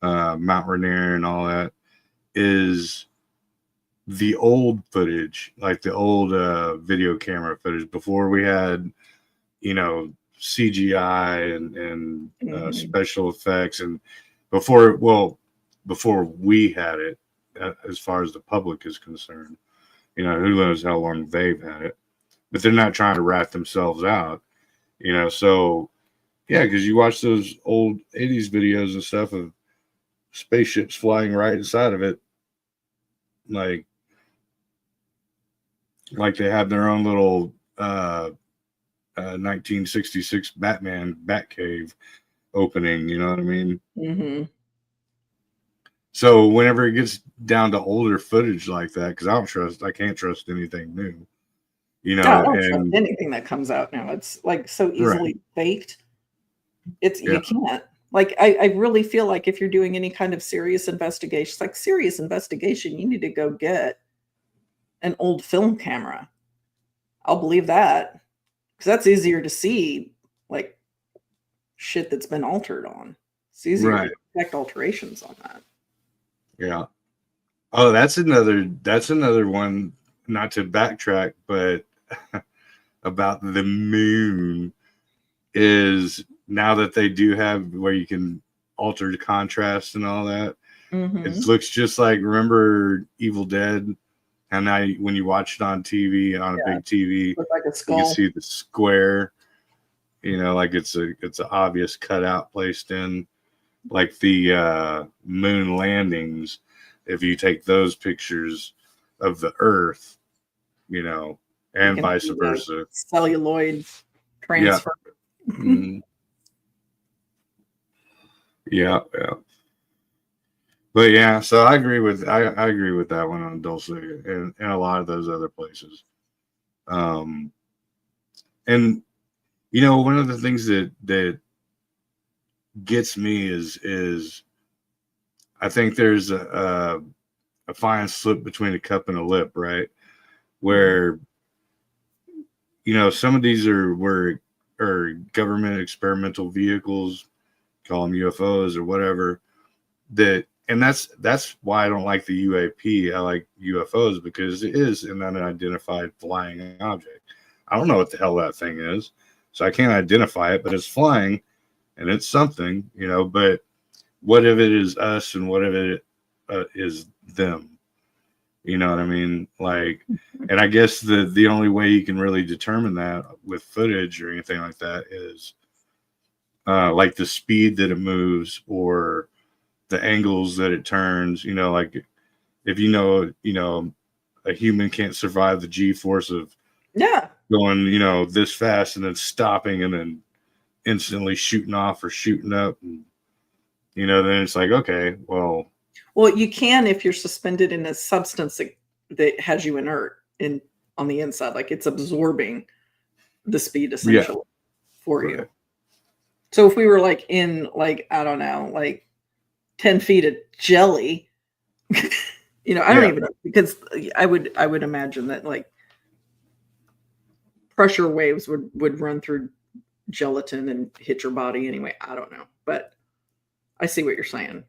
Mount Rainier and all that is the old footage, like the old video camera footage before we had, you know, CGI and special effects, and before we had it, as far as the public is concerned. You know, who knows how long they've had it, but they're not trying to rat themselves out, you know. So yeah, because you watch those old 80s videos and stuff of spaceships flying right inside of it, like they have their own little 1966 Batman Batcave opening, you know what I mean? Mm-hmm. So whenever it gets down to older footage like that, because I can't trust anything new, you know. I don't trust and anything that comes out now. It's like so easily faked. It's Yeah. you can't. Like I really feel like if you're doing any kind of serious investigation, like serious investigation, you need to go get an old film camera. I'll believe that, because that's easier to see, like shit that's been altered on. It's easier Right. to detect alterations on that. Yeah. Oh, that's another one, not to backtrack, but about the moon, is now that they do have where you can alter the contrast and all that, it looks just like, remember Evil Dead? And now when you watch it on TV, on a big TV, Looks like a you skull. can see the square, you know, like it's an obvious cutout placed in, like the moon landings. If you take those pictures of the Earth, you know, and can vice see the versa. celluloid transfer. Mhm. Yeah. But yeah, so I agree with that one on Dulce and a lot of those other places. And you know, one of the things that gets me is I think there's a fine slip between a cup and a lip, right? Where you know, some of these are government experimental vehicles, call them UFOs or whatever. And that's why I don't like the UAP. I like UFOs because it is an unidentified flying object. I don't know what the hell that thing is, so I can't identify it, but it's flying and it's something, you know. But what if it is us and what if it is them? You know what I mean? Like, and I guess the only way you can really determine that with footage or anything like that is like the speed that it moves or the angles that it turns. You know, like if you know a human can't survive the G-force of Yeah. going, this fast and then stopping and then instantly shooting off or shooting up. And, then it's like, okay, well, you can if you're suspended in a substance that has you inert on the inside, like it's absorbing the speed essentially for right. you. So if we were like in like, I don't know, like 10 feet of jelly, I don't even know, because I would imagine that like pressure waves would run through gelatin and hit your body anyway. I don't know, but I see what you're saying.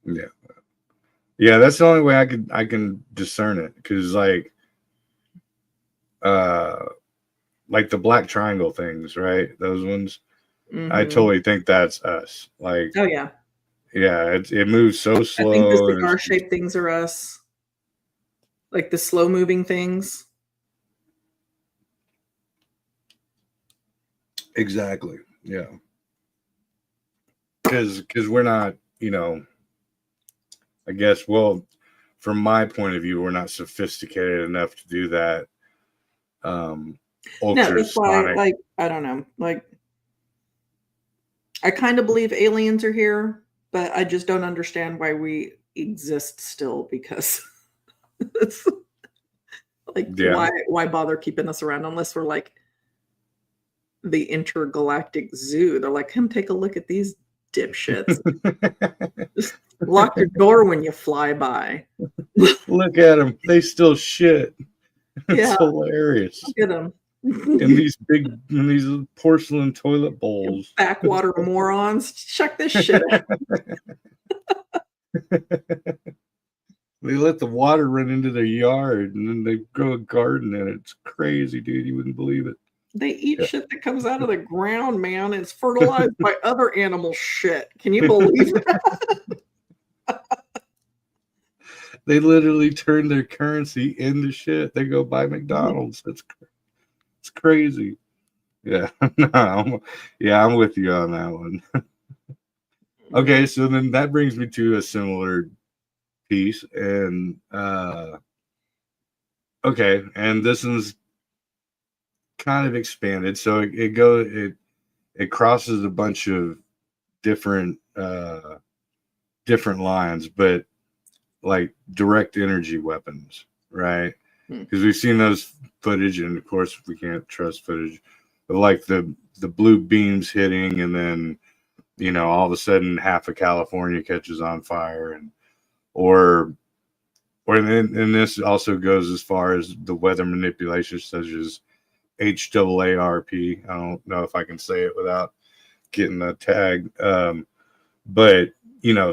Yeah, that's the only way I can discern it, because like the black triangle things, right? Those ones. Mm-hmm. I totally think that's us. Like, oh yeah, it moves so slow. I think the cigar-shaped things are us, like the slow-moving things. Exactly. Yeah. Because we're not, I guess, well, from my point of view, we're not sophisticated enough to do that. No, that's why, like, I don't know, like, I kind of believe aliens are here, but I just don't understand why we exist still, because it's like, why bother keeping us around unless we're like the intergalactic zoo? They're like, come take a look at these dipshits. Just lock your door when you fly by. Look at them. They still shit. It's Yeah. hilarious. Look at them. In these porcelain toilet bowls. Backwater morons. Check this shit out. They let the water run into their yard, and then they grow a garden in it. It's crazy, dude. You wouldn't believe it. They eat shit that comes out of the ground, man. It's fertilized by other animal shit. Can you believe that? They literally turn their currency into shit. They go buy McDonald's. It's crazy. Yeah. No, I'm with you on that one. Okay, so then that brings me to a similar piece, and okay, and this one's kind of expanded. So it crosses a bunch of different lines, but like direct energy weapons, right? Because we've seen those footage, and of course we can't trust footage, but like the blue beams hitting, and then all of a sudden half of California catches on fire, and and this also goes as far as the weather manipulation, such as HAARP. I don't know if I can say it without getting the tag, but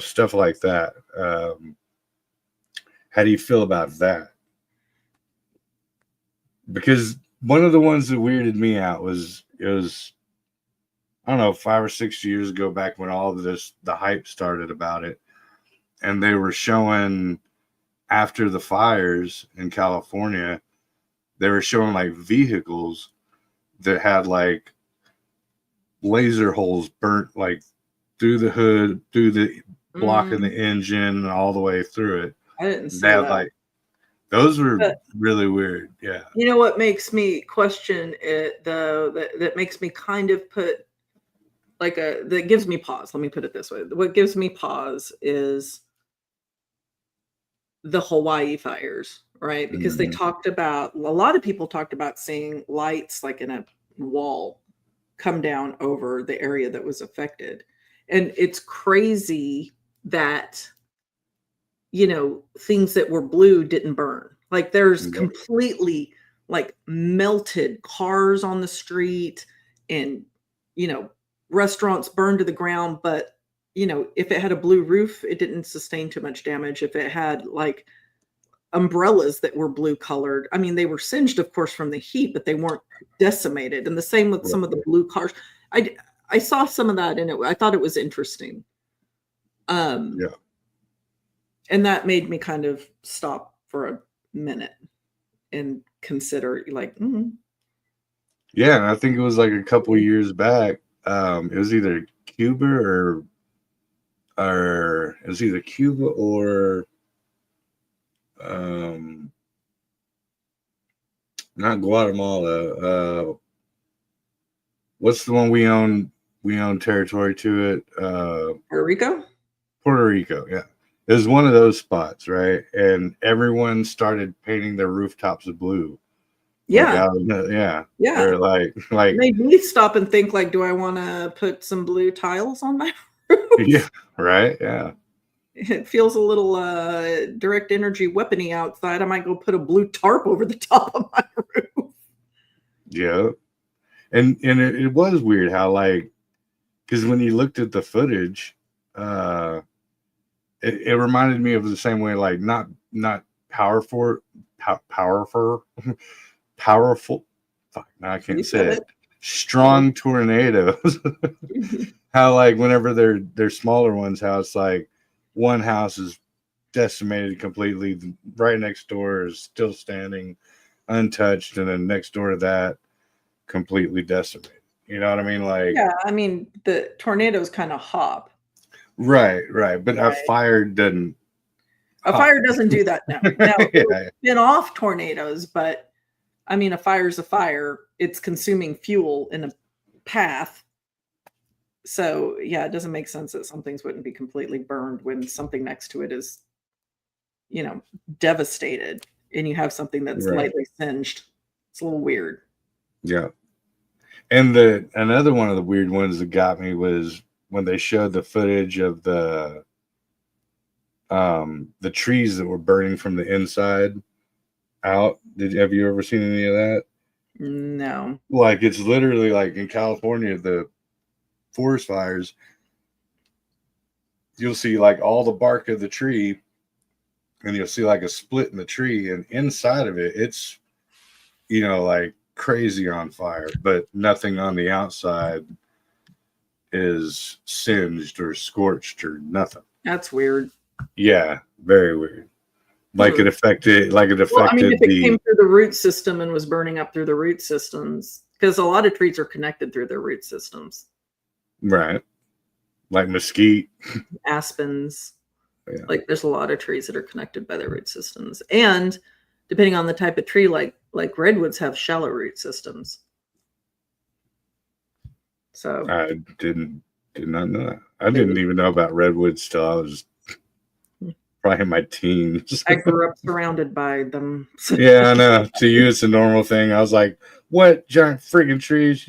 stuff like that. How do you feel about that? Because one of the ones that weirded me out was I don't know, 5 or 6 years ago, back when all of the hype started about it, and they were showing after the fires in California, they were showing like vehicles that had like laser holes burnt like through the hood, through the block of the engine, and all the way through it. I didn't see that. Like, those were really weird. Yeah. You know what makes me question it, though, that makes me kind of put like that gives me pause. Let me put it this way. What gives me pause is the Hawaii fires, right? Because they talked about, a lot of people talked about seeing lights like in a wall come down over the area that was affected. And it's crazy that, things that were blue didn't burn. Like there's completely like melted cars on the street, and, restaurants burned to the ground. But, if it had a blue roof, it didn't sustain too much damage. If it had like umbrellas that were blue colored, I mean, they were singed, of course, from the heat, but they weren't decimated. And the same with some of the blue cars. I saw some of that in it. I thought it was interesting. And that made me kind of stop for a minute and consider, like, yeah. And I think it was like a couple years back. It was either Cuba or it was either Cuba or Not Guatemala. What's the one we own? We own territory to it. Puerto Rico? Puerto Rico. Yeah, it was one of those spots, right? And everyone started painting their rooftops blue. Like Yeah. out of yeah, Yeah. they're like Made me stop and think, like, do I want to put some blue tiles on my roof? yeah, right, yeah, It feels a little direct energy weapony outside. I might go put a blue tarp over the top of my roof. yeah. And it was weird how like because when you looked at the footage, uh, it reminded me of the same way like not powerful, powerful, powerful. Fuck, now I You can't say said it. Strong tornadoes. it. How like whenever they're smaller ones, how it's like one house is decimated completely, right next door is still standing untouched, and then next door to that completely decimated. You know what I mean? Like Yeah, I mean, the tornadoes kind of hop. right. But a Right. fire doesn't A hop. fire doesn't do that now. Now, Yeah, been off tornadoes, but I mean, a fire's a fire. It's consuming fuel in a path. So, yeah, it doesn't make sense that some things wouldn't be completely burned when something next to it is, devastated, and you have something that's right. lightly singed. It's a little weird. Yeah. And the another one of the weird ones that got me was when they showed the footage of the trees that were burning from the inside out. Have you ever seen any of that? No. Like it's literally like in California, the forest fires, you'll see like all the bark of the tree, and you'll see like a split in the tree, and inside of it, it's like crazy on fire, but nothing on the outside is singed or scorched or nothing. That's weird. Yeah, very weird. Like Hmm. it Well, I mean, affected if it the came through the root system and was burning up through the root systems, because a lot of trees are connected through their root systems. right, like mesquite. Aspens, Yeah. like there's a lot of trees that are connected by their root systems. And depending on the type of tree, like redwoods have shallow root systems. So I did not know that. I they, didn't even know about redwoods till I was probably in my teens. I grew up surrounded by them. Yeah, I know. To you, it's a normal thing. I was like, "What giant freaking trees?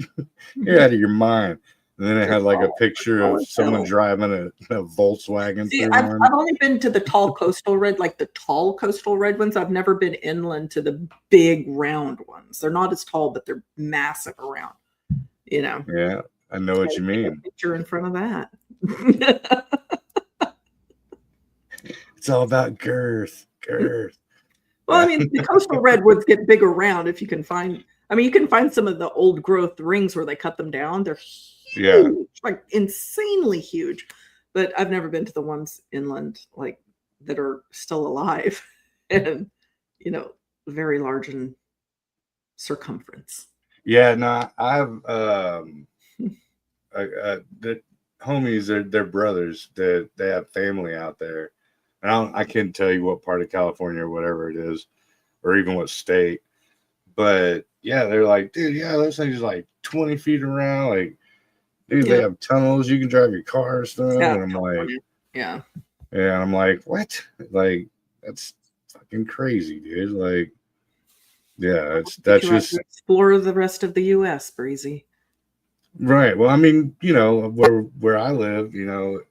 You're out of your mind." And then it They're had like a tall. picture Tall of as someone hell. driving a Volkswagen See, through I've one. only been to the tall coastal red, like the tall coastal red ones. I've never been inland to the big round ones. They're not as tall, but they're massive around. You know, Yeah, I know what you take a mean. picture in front of that. It's all about girth, girth. Well, I mean, the coastal redwoods get big around if you can find. I mean, you can find some of the old growth rings where they cut them down. They're Yeah, huge, like insanely huge. But I've never been to the ones inland, like that are still alive and very large in circumference. yeah. No, I've the homies. They're brothers. They have family out there. And I can't tell you what part of California or whatever it is, or even what state. But yeah, they're like, dude, yeah, those things are like 20 feet around. Like, dude, Yeah, they have tunnels. You can drive your car and stuff. yeah, And I'm like, California. Yeah. yeah, and I'm like, what? Like, that's fucking crazy, dude. Like, yeah, Get that's you out to just explore the rest of the U.S., Breezy. right. Well, I mean, where I live, here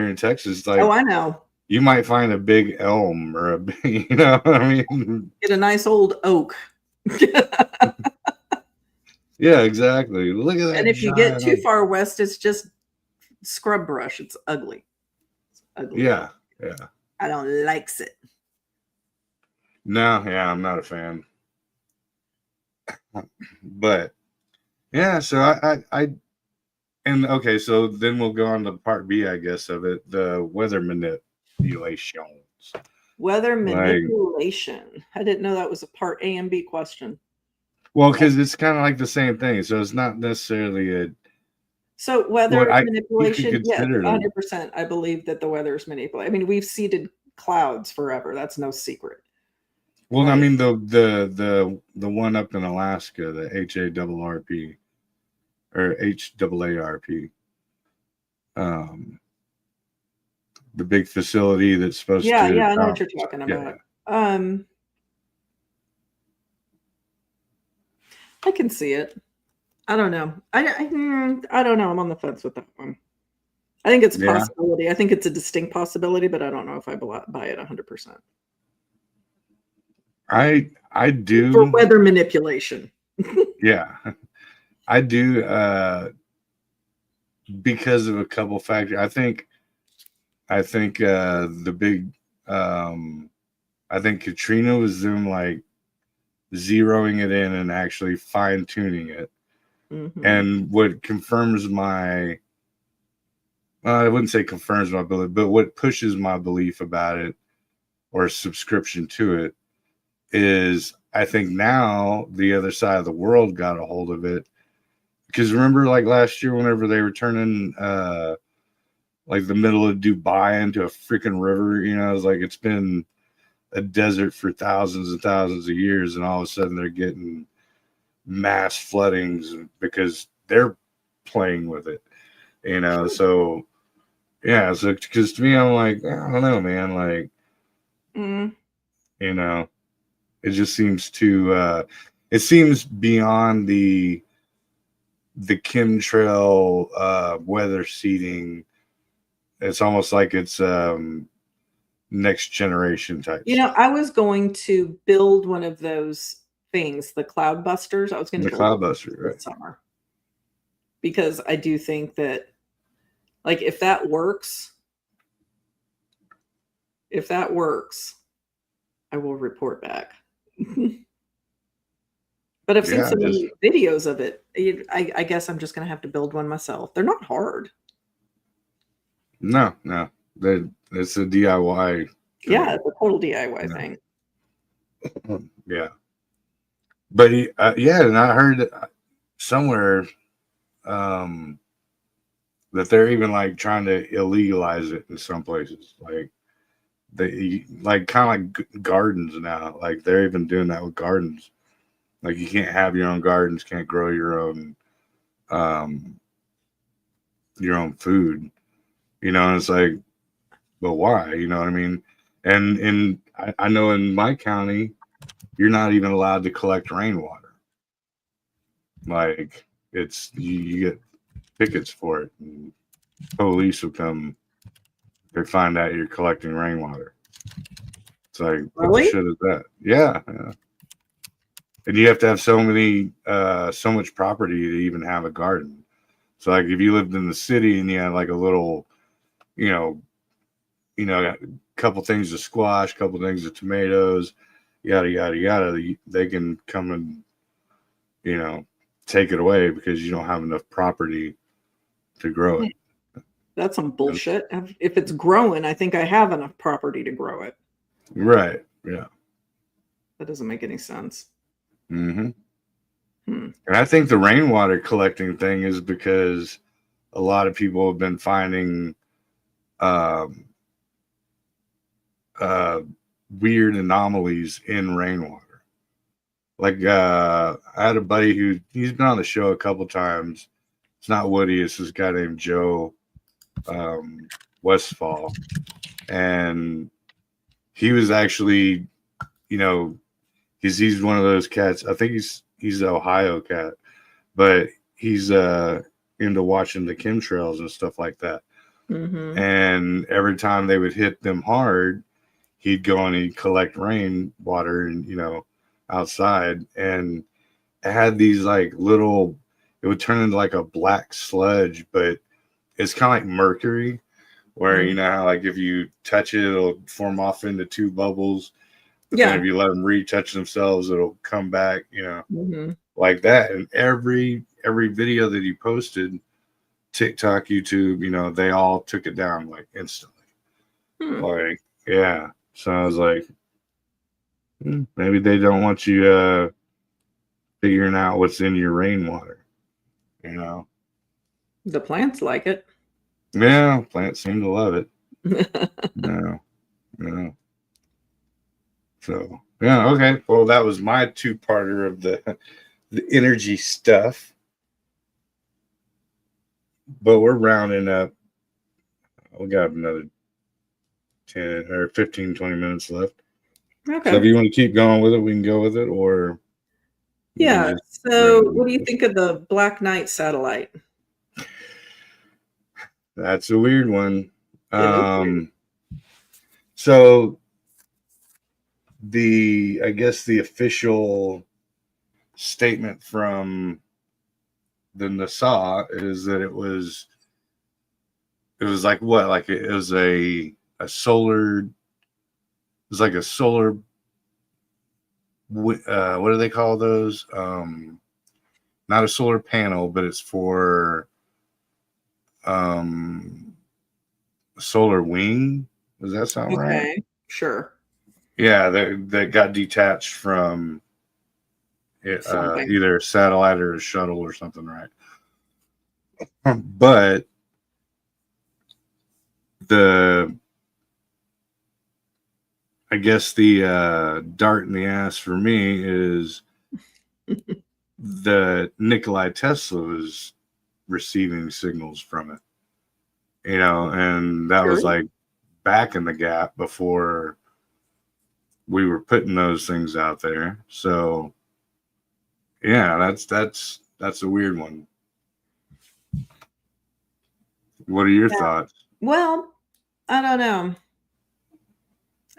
in Texas, Oh, like I know. you might find a big elm or a big, what I mean, Get a nice old oak. yeah, exactly. Look at And that if you get giant too oak. far west, it's just scrub brush. It's ugly. It's ugly. Yeah, yeah. I don't likes it. No, yeah, I'm not a fan. But yeah, so and okay, so then we'll go on to part B, I guess, of it, the weather manipulations. Weather Like, manipulation. I didn't know that was a part A and B question. well, because it's kind of like the same thing, so it's not necessarily So well, weather you could manipulation, yes, consider it 100%. I believe that the weather is manipulated. I mean, we've seeded clouds forever. That's no secret. Well, I Like, mean the one up in Alaska, the HARRP or HAARP, um, the big facility that's supposed yeah, to yeah, I know what you're talking yeah, about. yeah. I can see it. I don't know. I don't know. I'm on the fence with that one. I think it's a Yeah. possibility. I think it's a distinct possibility, but I don't know if I buy it 100% I for do, weather manipulation. yeah. I do because of a couple factors. I think the big I think Katrina was them like zeroing it in and actually fine tuning it. Hmm. And what confirms my I wouldn't say confirms my belief, but what pushes my belief about it or subscription to it is I think now the other side of the world got a hold of it. Because remember, like last year, whenever they were turning like the middle of Dubai into a freaking river, it was like it's been a desert for thousands and thousands of years, and all of a sudden they're getting mass floodings because they're playing with it, So yeah, so because to me, I'm like, I don't know, man, like Mm. you know, it just seems too. It seems beyond the chemtrail weather seeding. It's almost like it's next generation type You know, stuff. I was going to build one of those things, the cloud busters. I was going to The build one cloudbuster, right? this summer because I do think that, like, if that works, I will report back. But I've seen Yeah, so just many videos of it. I guess I'm just going to have to build one myself. They're not hard. no. It's a DIY Yeah, thing. it's a total DIY Yeah, thing. yeah. But yeah, and I heard somewhere um, that they're even like trying to illegalize it in some places, like they like kind of like gardens now. Like they're even doing that with gardens. Like you can't have your own gardens, can't grow um, your own food. And it's like, but why? You know what I mean? And I know in my county, you're not even allowed to collect rainwater. Like you get tickets for it, and police will come. They find out you're collecting rainwater. It's like, what the Really? shit is that? Yeah, yeah. And you have to have so much property to even have a garden. So like, if you lived in the city and you had like a little, you know, a couple things of squash, couple things of tomatoes, yada yada yada, they can come and you know take it away because you don't have enough property to grow it. That's some And, bullshit. If it's growing, I think I have enough property to grow it. right? Yeah. That doesn't make any sense. Hmm. Hmm. And I think the rainwater collecting thing is because a lot of people have been finding um, uh, weird anomalies in rainwater. Like I had a buddy he's been on the show a couple times. It's not Woody. It's this guy named Joe um, Westfall, and he was actually, you know, he's one of those cats. I think he's an Ohio cat, but he's into watching the chemtrails and stuff like that. Mm-hmm. And every time they would hit them hard, he'd go and he'd collect rain water and outside, and it had these like little. It would turn into like a black sludge, but it's kind of like mercury, where Mm. how like if you touch it, it'll form off into two bubbles. But then Yeah. if you let them retouch themselves, it'll come back, Mm-hmm. like that. And every video that he posted, TikTok, YouTube, they all took it down like instantly. Hmm. Like, yeah. So I was like, maybe they don't want you figuring out what's in your rainwater, you know? The plants like it. Yeah, plants seem to love it. No, no. So Yeah. Okay. Well, that was my two-parter of the energy stuff. But we're rounding up. We got another 10 or 15, 20 minutes left. So if Okay. you want to keep going with it, we can go with it, or we can Yeah. just So, randomly what do you push think it. of the Black Knight satellite? That's a weird one. It is weird. So I guess the official statement from the NASA is that it was like what? Like it was a solar, it was like a solar, what do they call those? Not a solar panel, but it's for um solar wing. Does that sound right? Okay. Sure. Yeah, that got detached from Something. either a satellite or a shuttle or something, right? But the I guess the dart in the ass for me is the Nikolai Tesla was receiving signals from it, and that Sure. was like back in the gap before we were putting those things out there. So yeah, that's a weird one. What are your Yeah. thoughts? Well, I don't know.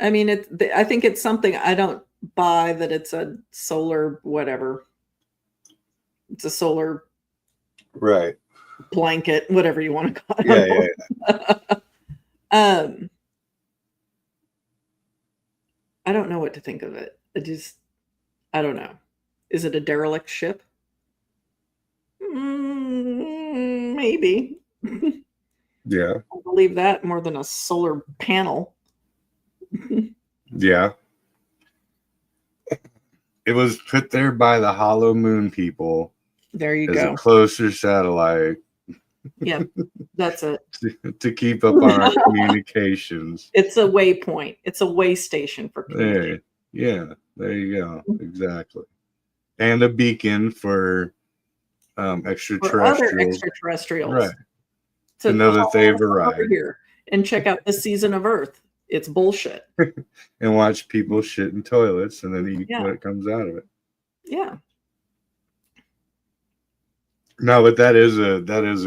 I mean, I think it's something I don't buy that it's a solar whatever. It's a solar Right. blanket, whatever you want to call it. I Yeah, don't yeah. know. um, I don't know what to think of it. I don't know. Is it a derelict ship? Maybe. I Yeah. believe that more than a solar panel. Yeah. It was put there by the Hollow Moon people There you as a go. closer satellite Yeah, that's it. to keep up on our communications. It's a waypoint. It's a way station for communication. There. Yeah. There you go. Exactly. And a beacon for For other extraterrestrials. Right. extraterrestrials To to know that they've come over arrived here and check out this season of Earth. It's bullshit. and watch people shit in toilets and then eat Yeah, what comes out of it. yeah, No, but that is a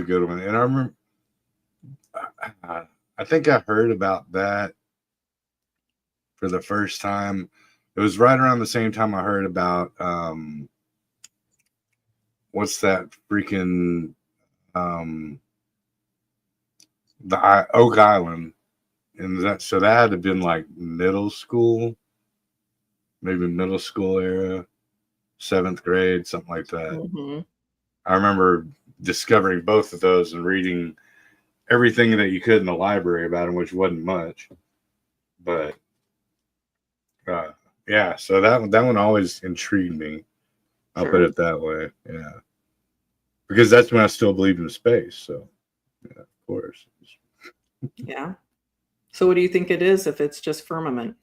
good one. And I remember I think I heard about that for the first time. It was right around the same time I heard about what's that freaking um Oak Island, and that had to have been like middle school, maybe middle school era, seventh grade, something like that. hmm I remember discovering both of those and reading everything that you could in the library about them, which wasn't much, but uh, yeah. So that one always intrigued me. I'll put sure, it that way. Yeah, because that's when I still believed in space. So yeah, of course. yeah. So, what do you think it is if it's just firmament?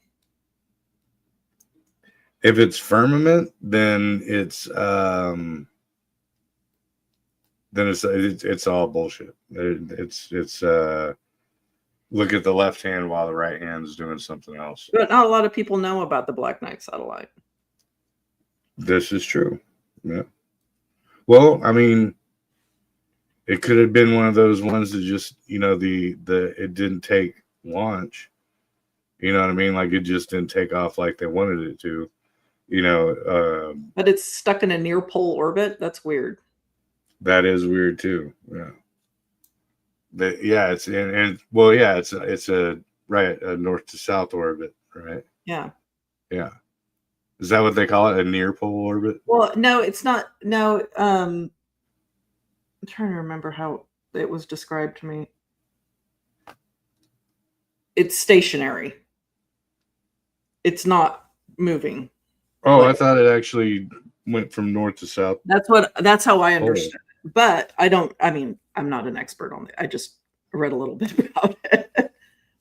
If it's firmament, then it's all bullshit. It's look at the left hand while the right hand is doing something else. But not a lot of people know about the Black Knight satellite. This is true. Yeah. Well, I mean, it could have been one of those ones that just the it didn't take launch. You know what I mean? Like it just didn't take off like they wanted it to. You know, But it's stuck in a near pole orbit. That's weird. that is weird too. Yeah. Yeah, it's and well, yeah, it's a right a north to south orbit, right? Yeah. Yeah. Is that what they call it? A near pole orbit? Well, no, it's not. No, I'm trying to remember how it was described to me. It's stationary. It's not moving. Oh, I Like thought it actually went from north to south. that's how I Oh, understood it. But I don't. I mean, I'm not an expert on it. I just read a little bit about it.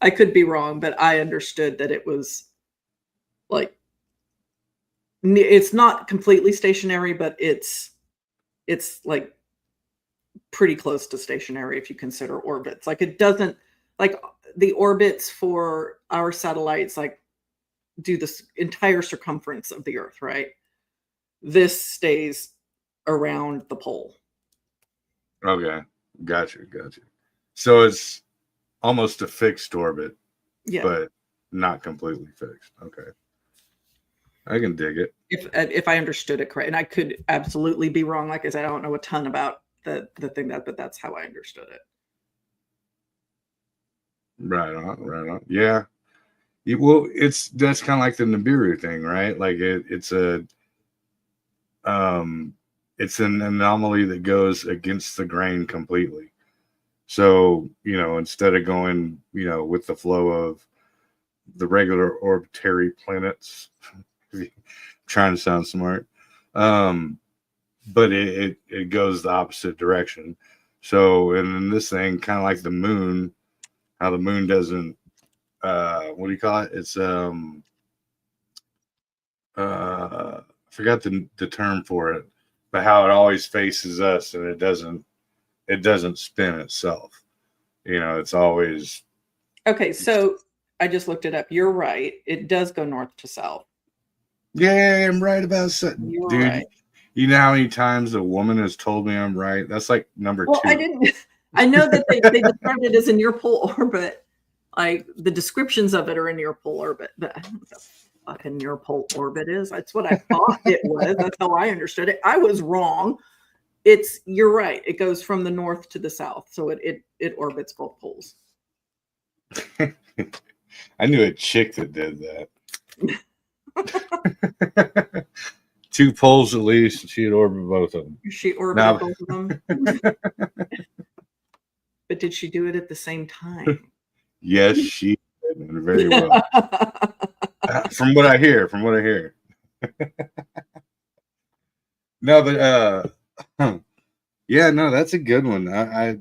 I could be wrong, but I understood that it was like It's not completely stationary, but it's like pretty close to stationary if you consider orbits. Like it doesn't like the orbits for our satellites like do this entire circumference of the Earth, right? This stays around the pole. Okay, gotcha. So it's almost a fixed orbit, Yeah. but not completely fixed. Okay, I can dig it. If I understood it correct, and I could absolutely be wrong. Like I said, I don't know a ton about the thing but that's how I understood it. Right on. Yeah. Well, that's kind of like the Nibiru thing, right? Like it's an anomaly that goes against the grain completely. So, instead of going, with the flow of the regular orbitary planets, trying to sound smart, but it goes the opposite direction. So, and then this thing, kind of like the moon, how the moon doesn't, what do you call it? It's, I forgot the term for it, but how it always faces us and it doesn't spin itself. It's always Okay, so I just looked it up. You're right. It does go north to south. Yeah, I'm right about something. You're Dude, right. you know how many times a woman has told me I'm right? That's like number Well, 2. I know that they described it as a near pole orbit. Like the descriptions of it are in near pole orbit, but I don't know what the fucking near pole orbit is. That's what I thought it was. That's how I understood it. I was wrong. You're right. It goes from the north to the south, so it orbits both poles. I knew a chick that did that. 2 poles at least, she'd orbit both of them. She orbited both of them. But did she do it at the same time? Yes, she did very well. From what I hear. No, but yeah, no, that's a good one. I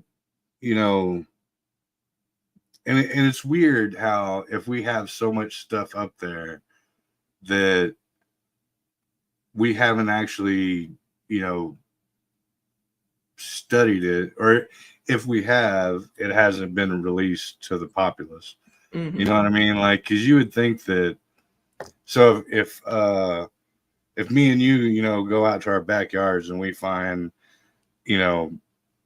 and it's weird how if we have so much stuff up there that we haven't actually, studied it, or if we have, it hasn't been released to the populace. Mm-hmm. You know what I mean? Like, because you would think that. So if me and you, go out to our backyards and we find,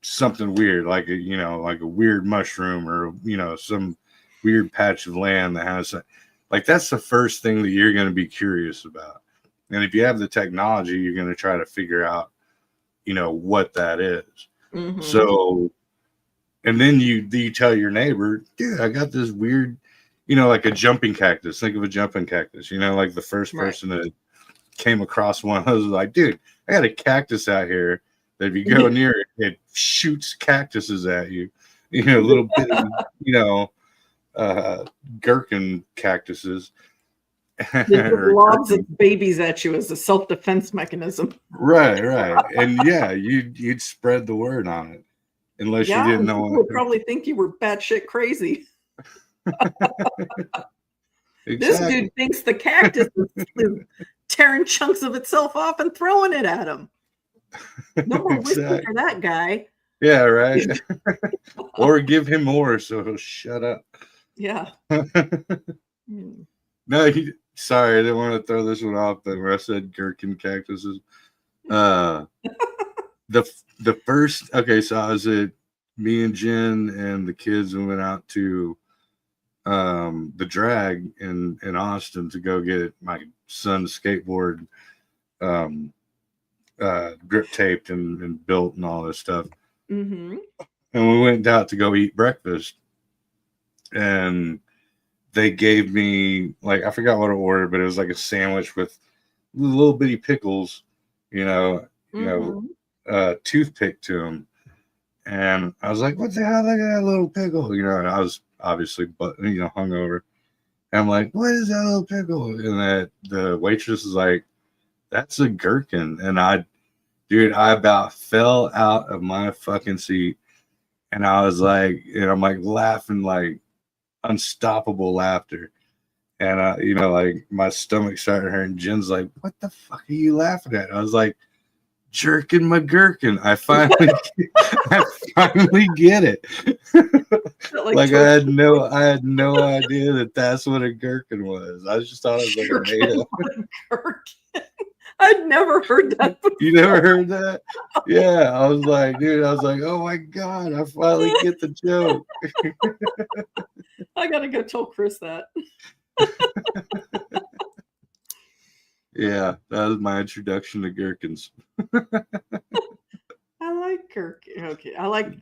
something weird, like a weird mushroom or some weird patch of land that has, like, that's the first thing that you're going to be curious about. And if you have the technology, you're going to try to figure out, what that is. Mm-hmm. So, and then you tell your neighbor, dude, I got this weird, like a jumping cactus. Think of a jumping cactus, like the first person that came across one, I was like, dude, I got a cactus out here that if you go near it, it shoots cactuses at you, little bitty, gherkin cactuses. It lobs its babies at you as a self-defense mechanism. Right. And yeah, you'd spread the word on it. Unless you didn't know. People would probably think you were batshit crazy. Exactly. This dude thinks the cactus is tearing chunks of itself off and throwing it at him. No more whiskey for that guy. Yeah, right. Or give him more so he'll shut up. Yeah. No, sorry, I didn't want to throw this one off, but when I said gherkin cactuses, the first, okay, so I was at, me and Jen and the kids went out to the drag in Austin to go get my son's skateboard grip taped and built and all this stuff. Mm-hmm. And we went out to go eat breakfast, and they gave me, like, I forgot what I ordered, but it was like a sandwich with little bitty pickles, toothpick to them. And I was like, what the hell? Look at that little pickle. And I was obviously, hungover. And I'm like, what is that little pickle? And the waitress is like, that's a gherkin. And I about fell out of my fucking seat. And I was like, and I'm like laughing, like unstoppable laughter. And you know, like my stomach started hurting. Jen's like, "What the fuck are you laughing at?" I was like, "Jerking my gherkin." I finally, I finally get it. Like Like toast I had no idea that that's what a gherkin was. I just thought it was like a made jerking up. my gherkin. I'd never heard that before. You never heard that? Yeah, I was like, dude, I was like, oh my god, I finally get the joke. I gotta go tell Chris that. Yeah, that was my introduction to gherkins. I like gherkin. Okay, I like.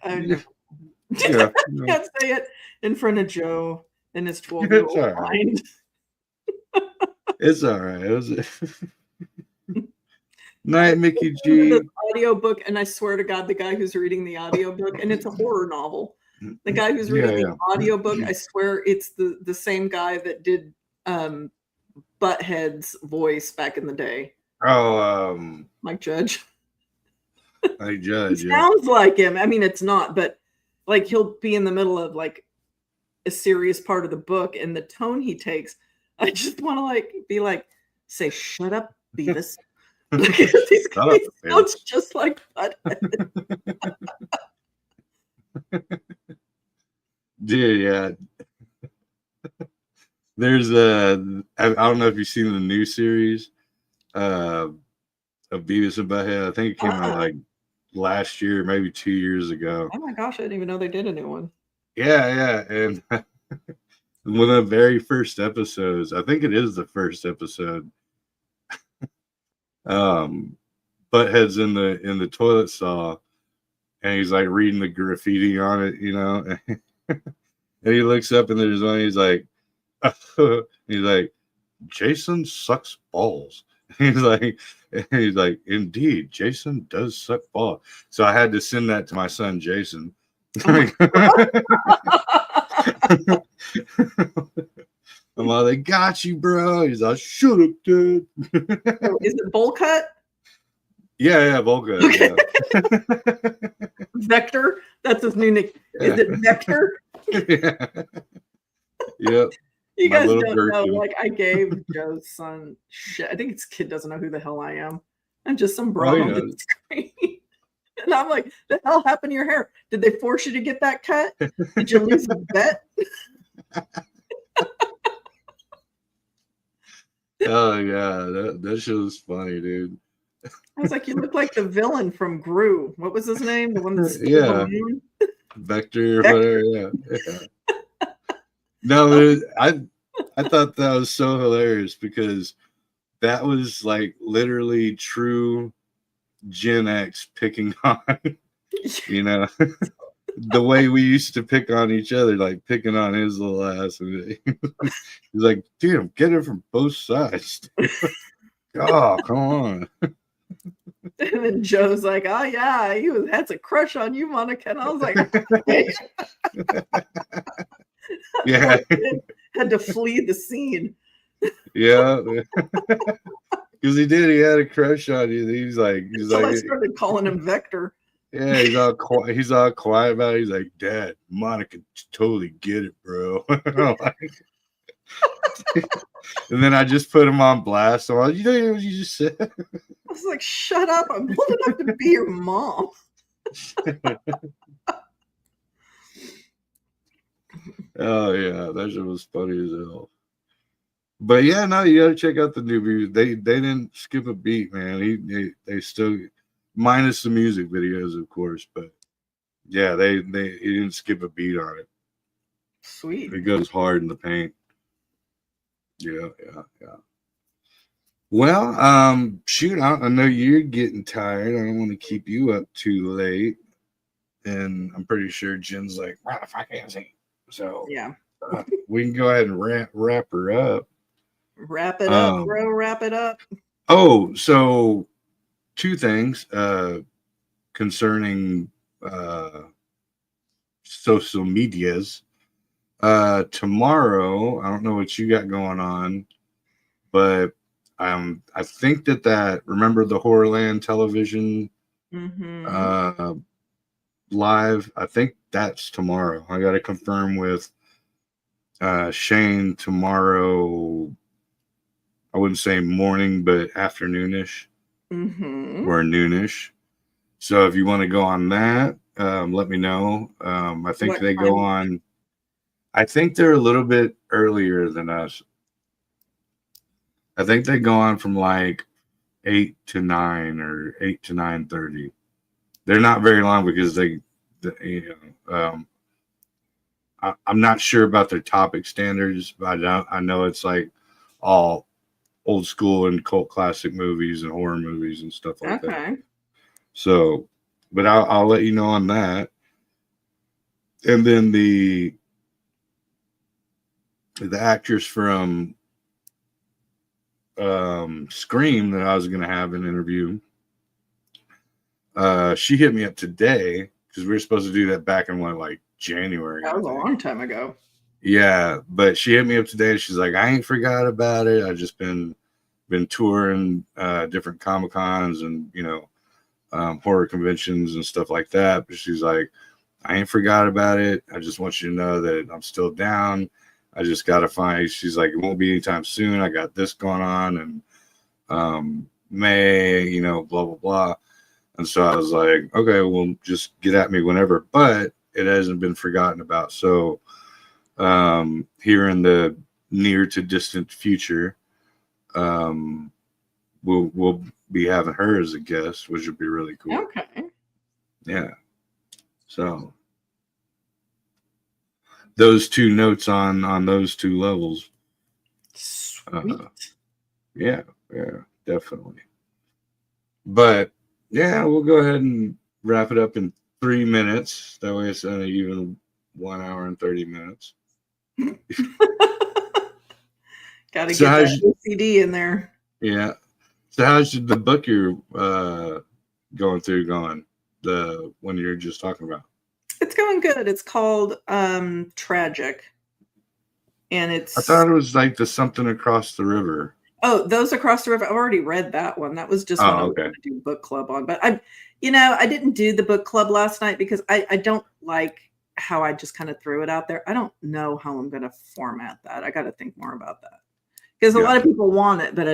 Yeah, I can't say it in front of Joe and his 12-year-old it's all right. mind. It's all right. It was night, Mickey G. The audiobook, and I swear to God, the guy who's reading the audiobook, and it's a horror novel. The guy who's reading the audiobook, I swear it's the same guy that did Butthead's voice back in the day. Oh, Mike Judge. Mike Judge. It sounds like him. I mean, it's not, but like he'll be in the middle of like a serious part of the book, and the tone he takes, I just want to like be like, say, "Shut up, Beavis." These guys sounds just like Butthead. Dude, yeah. There's I don't know if you've seen the new series of Beavis and Butthead. I think it came out like last year, maybe 2 years ago. Oh my gosh, I didn't even know they did a new one. Yeah, and one of the very first episodes, I think it is the first episode. Butthead's in the toilet stall, and he's like reading the graffiti on it, you know. And he looks up, and there's one. He's like, Jason sucks balls. He's like, indeed, Jason does suck balls. So I had to send that to my son, Jason. I'm like, got you, bro. He's like, shut up, dude. Is it bowl cut? Yeah, bowl cut. Okay. Yeah. Vector. That's his new nickname. Yeah. Is it Vector? Yeah. Yep. You guys don't know. Like, I gave Joe's son shit. I think his kid doesn't know who the hell I am. I'm just some broad on the screen. And I'm like, the hell happened to your hair? Did they force you to get that cut? Did you lose a bet? Oh yeah, that shit was funny, dude. I was like, you look like the villain from Gru. What was his name? The one that Vector, whatever. Yeah. No, I thought that was so hilarious because that was like literally true Gen X picking on, you know, the way we used to pick on each other, like picking on his little ass. And he's like, dude, get it from both sides. Oh, come on. And then Joe's like, oh yeah, he had a crush on you, Monica. And I was like, yeah, had to flee the scene. Yeah, because he did. He had a crush on you. He's like, I started calling him Vector. Yeah, he's all quiet. He's all quiet about it. He's like, Dad, Monica totally get it, bro. And then I just put him on blast. So you know what you just said? I was like, shut up. I'm old enough to be your mom. Oh yeah, that shit was funny as hell. But yeah, no, you gotta check out the new videos. They didn't skip a beat, man. They still, minus the music videos, of course, but yeah, he didn't skip a beat on it. Sweet. It goes hard in the paint. Yeah. Well, shoot, I know you're getting tired. I don't want to keep you up too late. And I'm pretty sure Jen's like, what the fuck is he? So yeah, we can go ahead and wrap her up. Wrap it up, bro. Wrap it up. Oh, so two things concerning social medias. Tomorrow, I don't know what you got going on, but I think that remember the Horrorland television live? I think that's tomorrow. I got to confirm with Shane tomorrow. I wouldn't say morning, but afternoonish Mm-hmm. or noonish. So if you want to go on that, let me know. I think What they go time? on. I think they're a little bit earlier than us. I think they go on from like 8 to 9 or 8 to 9:30. They're not very long because I'm not sure about their topic standards, but I know it's like all old school and cult classic movies and horror movies and stuff like that. Okay. So, but I'll let you know on that. And then the actress from Scream that I was going to have an interview, she hit me up today because we were supposed to do that back in like January, That I was a think. long time ago. Yeah, but she hit me up today. She's like, I ain't forgot about it. I just been touring different Comic Cons and horror conventions and stuff like that. But she's like, I ain't forgot about it. I just want you to know that I'm still down. I just gotta find. She's like, it won't be anytime soon. I got this going on, and May, blah blah blah. And so I was like, okay, well, just get at me whenever. But it hasn't been forgotten about. So here in the near to distant future, we'll be having her as a guest, which would be really cool. Okay. Yeah. So those two notes on those two levels. Sweet. Yeah, definitely. But yeah, we'll go ahead and wrap it up in 3 minutes. That way it's only even 1 hour and 30 minutes. Got to So get how's that OCD in there. Yeah. So how's the book you're going through going? The one you're just talking about? It's going good. It's called Tragic. And I it's thought it was like the something across the river. Those Across the River. I've already read that one. That was just one I was okay. going to do book club on. But I didn't do the book club last night because I don't like how I just kind of threw it out there. I don't know how I'm going to format that. I got to think more about that. Because a lot of people want it, but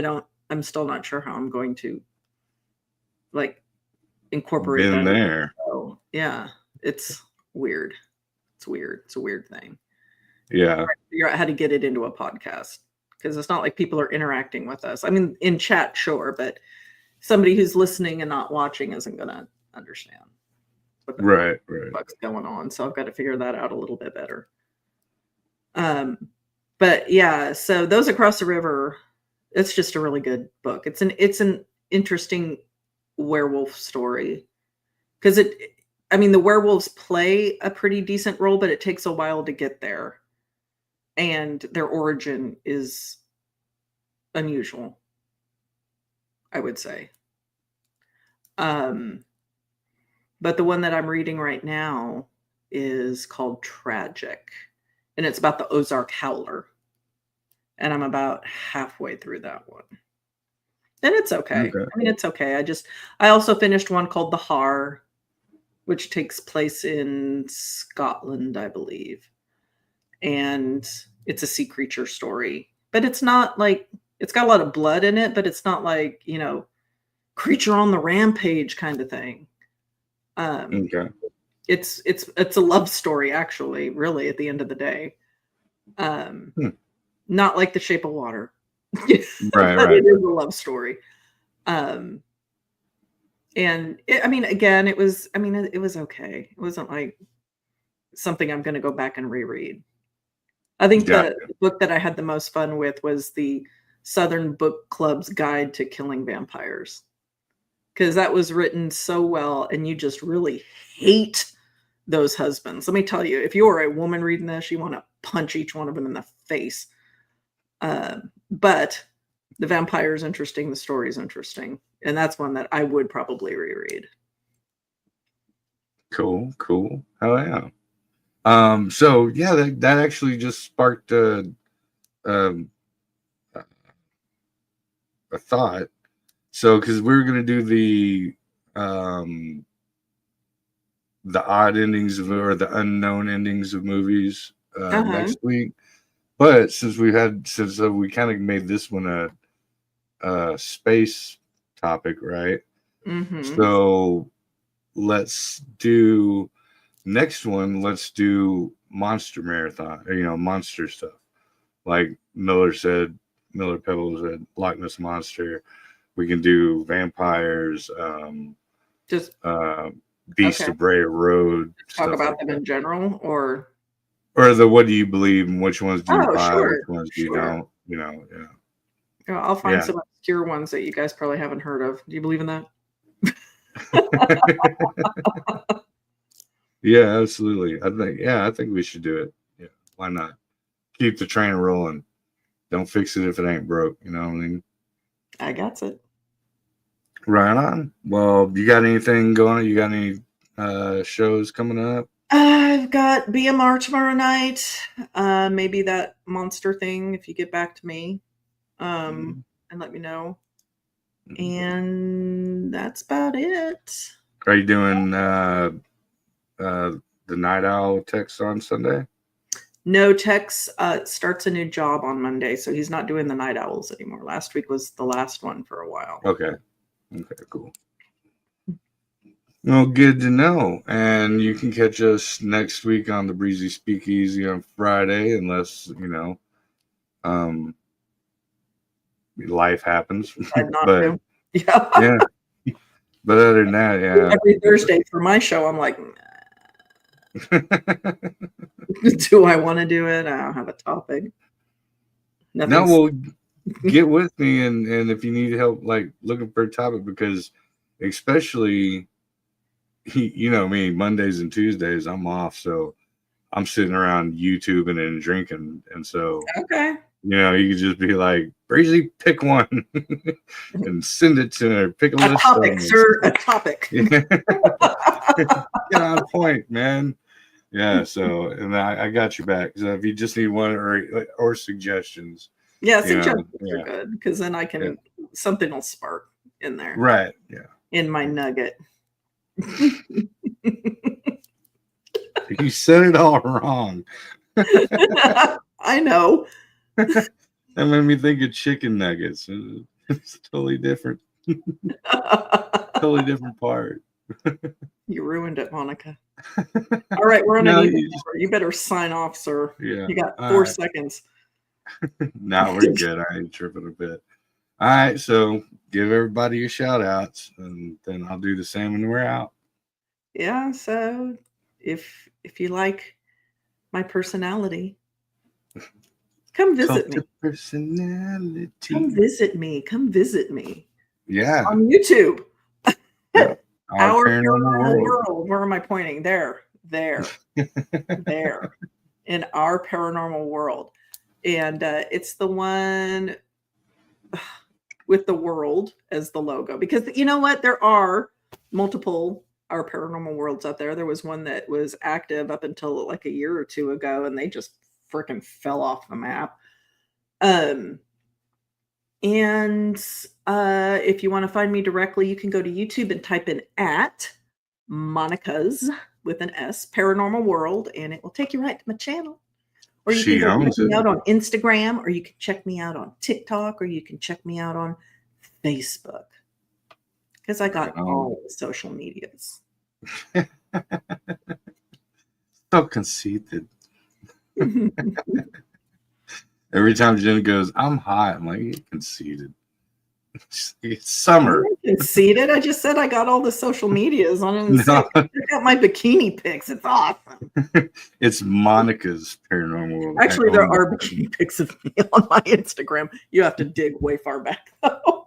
I'm still not sure how I'm going to like incorporate Been that. there. So, yeah, it's weird. It's weird. It's a weird thing. Yeah. Figure out how to get it into a podcast because it's not like people are interacting with us. I mean, in chat, sure, but somebody who's listening and not watching isn't going to understand what the fuck's going on. So I've got to figure that out a little bit better. But yeah, so Those Across the River, it's just a really good book. It's an interesting werewolf story because the werewolves play a pretty decent role, but it takes a while to get there. And their origin is unusual, I would say. But the one that I'm reading right now is called Tragic, and it's about the Ozark Howler. And I'm about halfway through that one. And it's okay. I mean, it's okay. I also finished one called The Har, which takes place in Scotland, I believe. And it's a sea creature story. But it's not like, it's got a lot of blood in it, but it's not like, creature on the rampage kind of thing. It's a love story, actually, really, at the end of the day. Not like The Shape of Water. But it is a love story. And it was okay. It wasn't like something I'm going to go back and reread. I think the book that I had the most fun with was the Southern Book Club's Guide to Killing Vampires, because that was written so well, and you just really hate those husbands. Let me tell you, if you are a woman reading this, you want to punch each one of them in the face. But the vampire is interesting. The story is interesting. And that's one that I would probably reread. Cool. Hell yeah. So yeah, that actually just sparked a thought. So because we were gonna do the odd endings or the unknown endings of movies next week. But since we kind of made this one a space topic, right? Mm-hmm. So let's do next one. Let's do monster marathon, or, monster stuff. Like Miller Pebble said, Loch Ness monster. We can do vampires, Just uh, Beast okay. of Bray Road, Talk stuff about like them that. in general, or Or the what do you believe and which ones do you oh, buy, which sure, ones do you sure. don't, yeah. I'll find Yeah. some obscure ones that you guys probably haven't heard of. Do you believe in that? Yeah, absolutely. I think we should do it. Yeah, why not? Keep the train rolling. Don't fix it if it ain't broke. You know what I mean? I got it. Right on. Well, you got anything going? You got any shows coming up? I've got BMR tomorrow night. Maybe that monster thing if you get back to me. Mm-hmm. And let me know. And that's about it. Are you doing the Night Owl text on Sunday? No, Tex starts a new job on Monday, so he's not doing the night owls anymore. Last week was the last one for a while. Okay, cool. Well, good to know. And you can catch us next week on the Breezy Speakeasy on Friday, unless um, life happens. I'd not But do. Yeah. yeah, but other than that, yeah. Every Thursday for my show, I'm like, do I want to do it? I don't have a topic. No, Nothing's well, get with me, and if you need help, like looking for a topic, because especially, you know me, Mondays and Tuesdays, I'm off, so I'm sitting around YouTubing and drinking, and so okay. you could just be like, Breezy, pick one and send it to her. Pick a A list of topic, them. sir. A topic. Get on point, man. Yeah, so and I got your back. So if you just need one or suggestions, Yeah, suggestions are yeah, good because then I can something will spark in there. right, yeah. In my nugget. You said it all wrong. I know. That made me think of chicken nuggets. It's totally different. Totally different part. You ruined it, Monica. All right, we're on an even number. You better sign off, sir. Yeah. You got 4 seconds. No, we're good. I ain't tripping a bit. All right, so give everybody your shout outs, and then I'll do the same when we're out. Yeah, so if you like my personality, come visit me. Personality. Come visit me. Come visit me. Yeah. On YouTube. Yeah. Our Paranormal World. Where am I pointing? There. There. In Our Paranormal World. And it's the one with the world as the logo. Because you know what? There are multiple Our Paranormal Worlds out there. There was one that was active up until like a year or two ago, and they just freaking fell off the map. And if you want to find me directly, you can go to YouTube and type in at Monica's with an S Paranormal World, and it will take you right to my channel. Or you can go check me out on Instagram, or you can check me out on TikTok, or you can check me out on Facebook. Because I got all the social medias. So conceited. Every time Jen goes, I'm hot. I'm like, you're conceited. It's summer. I'm conceited. I just said I got all the social medias on it. No. I got my bikini pics. It's awesome. It's Monica's Paranormal World. Actually, there are bikini pics of me on my Instagram. You have to dig way far back, though.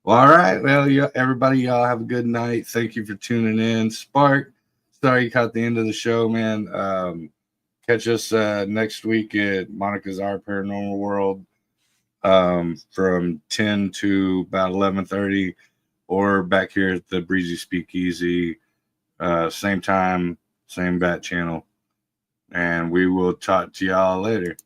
Well, all right. Well, everybody, y'all have a good night. Thank you for tuning in. Spark, sorry you caught the end of the show, man. Catch us next week at Monica's Our Paranormal World from 10 to about 11:30, or back here at the Breezy Speakeasy, same time, same bat channel. And we will talk to y'all later.